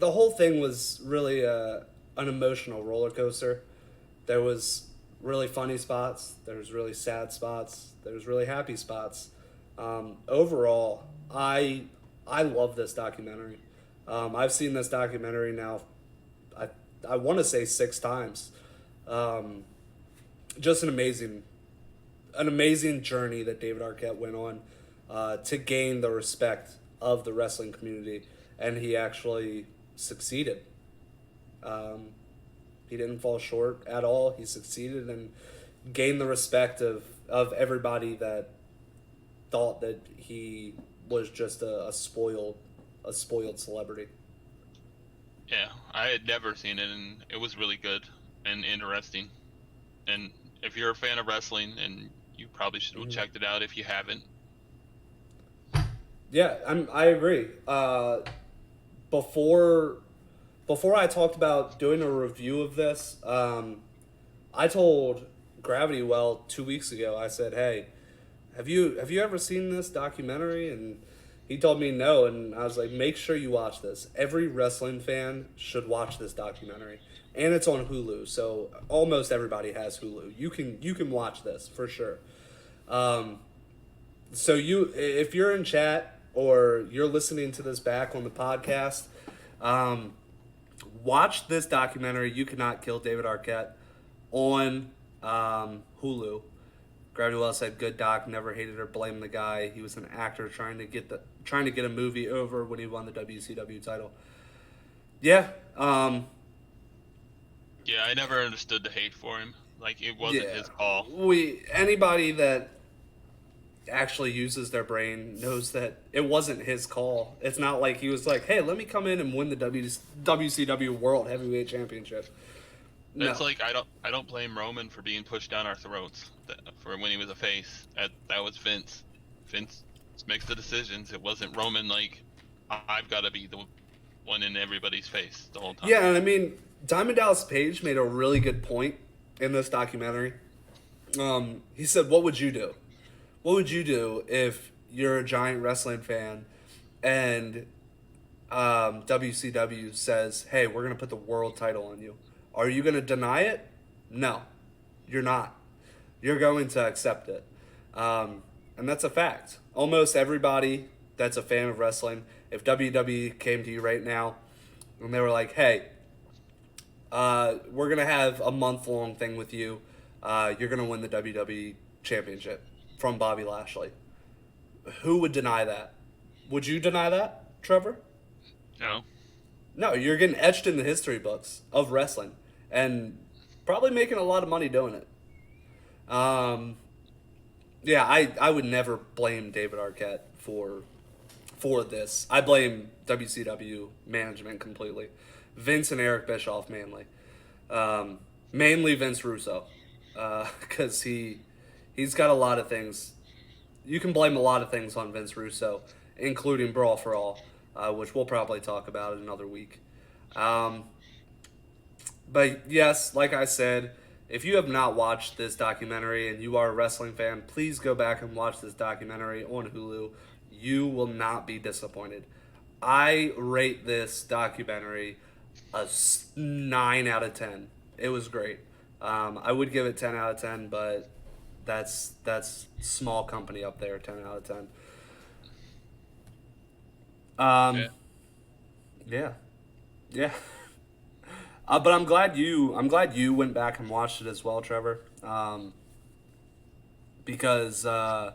whole thing was really an emotional roller coaster. There was really funny spots. There was really sad spots. There was really happy spots. Overall, I love this documentary. I've seen this documentary now, I want to say 6 times. Just an amazing journey that David Arquette went on to gain the respect of the wrestling community, and he actually succeeded. He didn't fall short at all. He succeeded and gained the respect of everybody that thought that he was just a spoiled celebrity. Yeah, I had never seen it, and it was really good and interesting. And if you're a fan of wrestling, and you probably should have checked it out if you haven't. Yeah, I agree. Before I talked about doing a review of this, I told Gravity Well 2 weeks ago. I said, "Hey, have you ever seen this documentary?" And he told me no, and I was like, "Make sure you watch this. Every wrestling fan should watch this documentary, and it's on Hulu. So almost everybody has Hulu. You can watch this for sure." So if you're in chat or you're listening to this back on the podcast, watch this documentary, You Cannot Kill David Arquette, on Hulu. Gravity Well said, "Good doc, never hated or blamed the guy. He was an actor trying to get a movie over when he won the WCW title." Yeah. Yeah, I never understood the hate for him. Like, it wasn't his call. Anybody that actually uses their brain knows that it wasn't his call. It's not like he was like, "Hey, let me come in and win the WCW World Heavyweight Championship." That's like, I don't blame Roman for being pushed down our throats for when he was a face. That was Vince. Vince makes the decisions. It wasn't Roman like, I've got to be the one in everybody's face the whole time. Yeah, and I mean, Diamond Dallas Page made a really good point in this documentary. He said, "What would you do? What would you do if you're a giant wrestling fan and WCW says, 'Hey, we're going to put the world title on you'? Are you going to deny it? No, you're not. You're going to accept it." And that's a fact. Almost everybody that's a fan of wrestling, if WWE came to you right now and they were like, "Hey, we're going to have a month-long thing with you. you're going to win the WWE Championship from Bobby Lashley. Who would deny that? Would you deny that, Trevor? No. No, you're getting etched in the history books of wrestling and probably making a lot of money doing it. Yeah, I would never blame David Arquette for this. I blame WCW management completely. Vince and Eric Bischoff mainly. Mainly Vince Russo. Because he's got a lot of things. You can blame a lot of things on Vince Russo, including Brawl for All, which we'll probably talk about in another week. But yes, like I said, if you have not watched this documentary and you are a wrestling fan, please go back and watch this documentary on Hulu. You will not be disappointed. I rate this documentary a 9 out of 10. It was great. I would give it 10 out of 10, but that's small company up there, 10 out of 10. Yeah. But I'm glad you went back and watched it as well, Trevor. Because I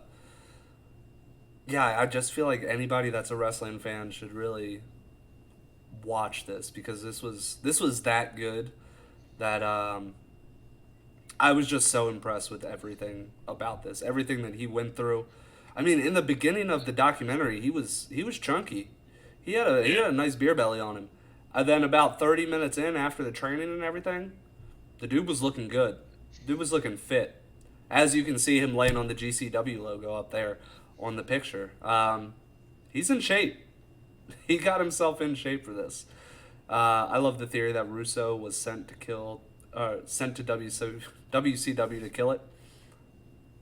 just feel like anybody that's a wrestling fan should really watch this, because this was that good that I was just so impressed with everything about this, everything that he went through. I mean, in the beginning of the documentary, he was chunky. He had a nice beer belly on him. And then about 30 minutes in, after the training and everything, the dude was looking good. Dude was looking fit. As you can see him laying on the GCW logo up there on the picture. He's in shape. He got himself in shape for this. I love the theory that Russo was sent to WCW to kill it.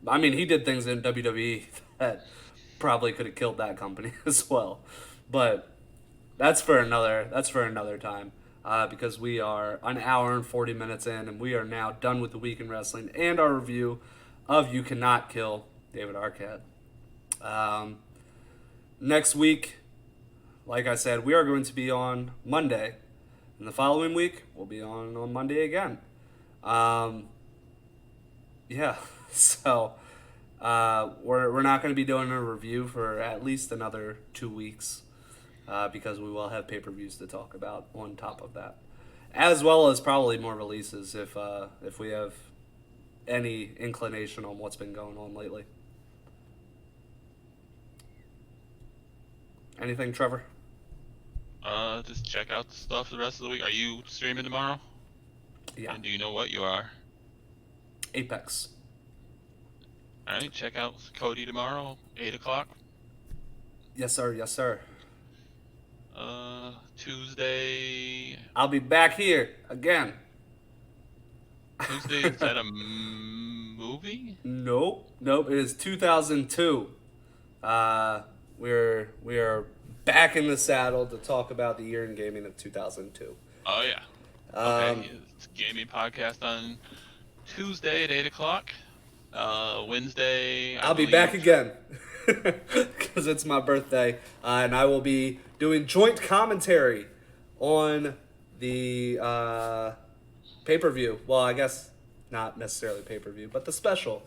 I mean, he did things in WWE that probably could have killed that company as well. But that's for another time, because we are an hour and 40 minutes in, and we are now done with the week in wrestling and our review of You Cannot Kill David Arquette. Next week, like I said, we are going to be on Monday, and the following week we'll be on Monday again. So we're not going to be doing a review for at least another 2 weeks. Because we will have pay-per-views to talk about on top of that, as well as probably more releases if we have any inclination on what's been going on lately. Anything, Trevor? Just check out the stuff the rest of the week. Are you streaming tomorrow? Yeah. And do you know what you are? Apex. All right, check out Cody tomorrow, 8 o'clock. Yes, sir. Yes, sir. Tuesday. I'll be back here again. Tuesday, is that a movie? Nope. It is 2002. We are back in the saddle to talk about the year in gaming of 2002. Oh yeah. Okay, it's a gaming podcast on Tuesday at 8 o'clock. Wednesday, I'll be back again because it's my birthday, and I will be doing joint commentary on the pay-per-view. Well, I guess not necessarily pay-per-view, but the special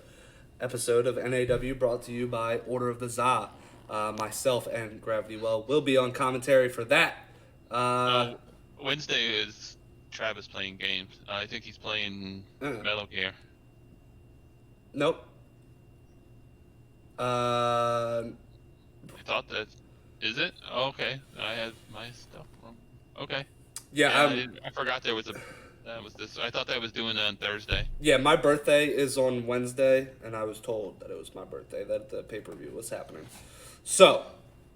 episode of NAW brought to you by Order of the Za. Myself and Gravity Well will be on commentary for that. Wednesday is Travis playing games. I think he's playing Metal Gear. Nope. I thought that... Is it? Oh, okay. I had my stuff wrong. Okay. Yeah, I forgot there was that was this. I thought that was doing it on Thursday. Yeah, my birthday is on Wednesday, and I was told that it was my birthday, that the pay-per-view was happening. So,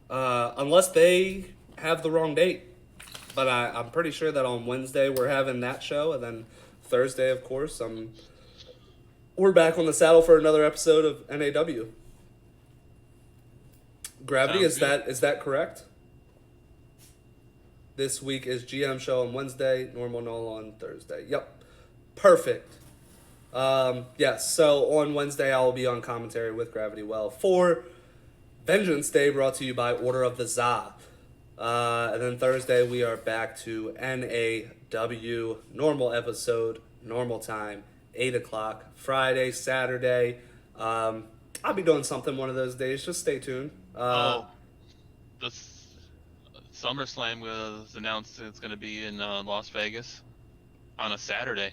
unless they have the wrong date. But I'm pretty sure that on Wednesday we're having that show, and then Thursday, of course, we're back on the saddle for another episode of NAW. Gravity, is that correct? This week is GM show on Wednesday, Normal Null on Thursday. Yep. Perfect. Yes, so on Wednesday I will be on commentary with Gravity Well for Vengeance Day, brought to you by Order of the Za. And then Thursday we are back to NAW, normal episode, normal time, 8 o'clock. Friday, Saturday. I'll be doing something one of those days. Just stay tuned. The SummerSlam was announced it's going to be in Las Vegas on a Saturday.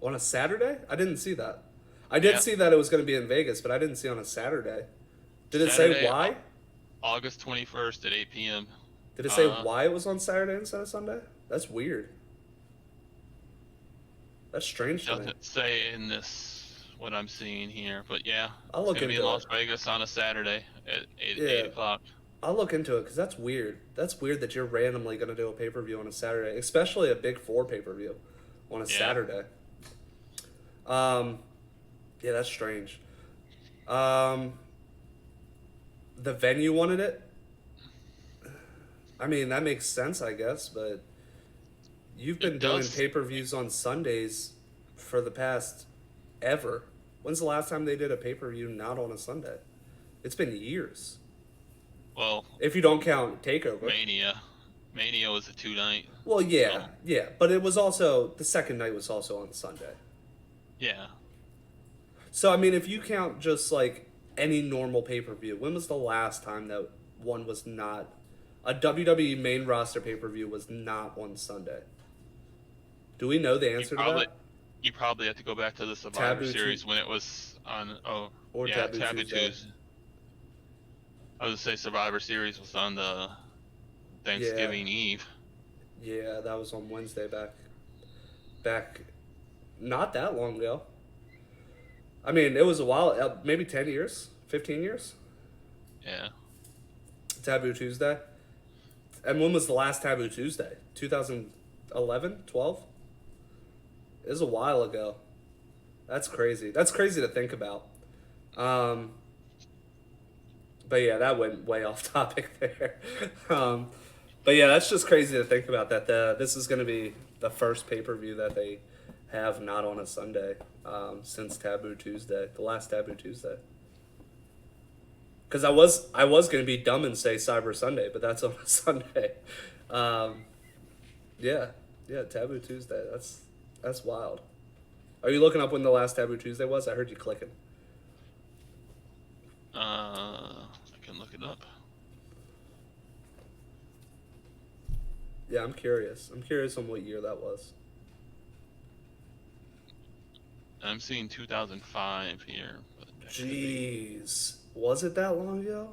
On a Saturday? I didn't see that. I did see that it was going to be in Vegas, but I didn't see on a Saturday. Did it say why? August 21st at 8 p.m. Did it say why it was on Saturday instead of Sunday? That's weird. That's strange to me. Doesn't say in this what I'm seeing here, but yeah, I'll it's look going to be in into Las it. Vegas on a Saturday at 8 o'clock. I'll look into it because that's weird. That's weird that you're randomly going to do a pay-per-view on a Saturday, especially a Big Four pay-per-view on a Saturday. Yeah, that's strange. The venue wanted it. I mean, that makes sense, I guess, but you've been doing pay-per-views on Sundays for the past ever. When's the last time they did a pay-per-view not on a Sunday? It's been years. Well, if you don't count TakeOver. Mania was a 2-night. Well, yeah, but it was also, the second night was also on Sunday. Yeah. So, I mean, if you count just, like, any normal pay-per-view, when was the last time that one was not, a WWE main roster pay-per-view was not on Sunday? Do we know the answer to that? You probably have to go back to the Survivor Series when it was on, Taboo Tuesday. I was going to say Survivor Series was on the Thanksgiving Eve. Yeah, that was on Wednesday back not that long ago. I mean, it was a while, maybe 10 years, 15 years. Yeah. Taboo Tuesday. And when was the last Taboo Tuesday? 2011, 12? It was a while ago. That's crazy. That's crazy to think about. But yeah, that went way off topic there. But yeah, that's just crazy to think about that this is going to be the first pay-per-view that they have not on a Sunday since Taboo Tuesday, the last Taboo Tuesday. Because I was going to be dumb and say Cyber Sunday, but that's on a Sunday. Yeah, Taboo Tuesday. That's wild. Are you looking up when the last Taboo Tuesday was? I heard you clicking. I can look it up. Yeah, I'm curious. I'm curious on what year that was. I'm seeing 2005 here. But jeez. Was it that long ago?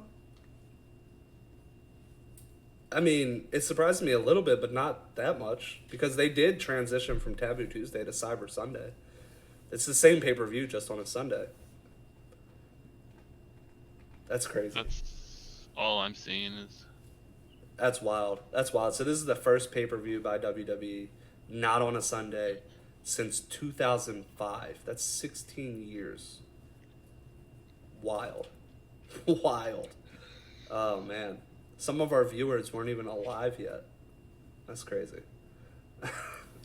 I mean, it surprised me a little bit, but not that much. Because they did transition from Taboo Tuesday to Cyber Sunday. It's the same pay-per-view, just on a Sunday. That's crazy. That's all I'm seeing is... That's wild. That's wild. So this is the first pay-per-view by WWE not on a Sunday since 2005. That's 16 years. Wild. Wild. Oh, man. Some of our viewers weren't even alive yet. That's crazy.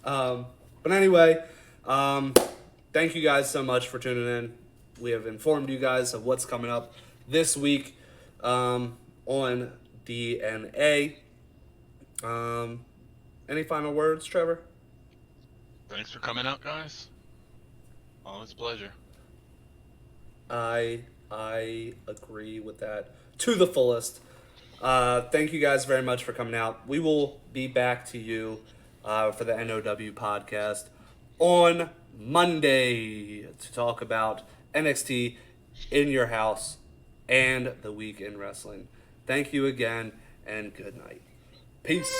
But anyway, thank you guys so much for tuning in. We have informed you guys of what's coming up this week on DNA. Any final words, Trevor? Thanks for coming out, guys. Always a pleasure. I agree with that to the fullest. Thank you guys very much for coming out. We will be back to you for the NOW podcast on Monday to talk about NXT in your house and the week in wrestling. Thank you again, and good night. Peace.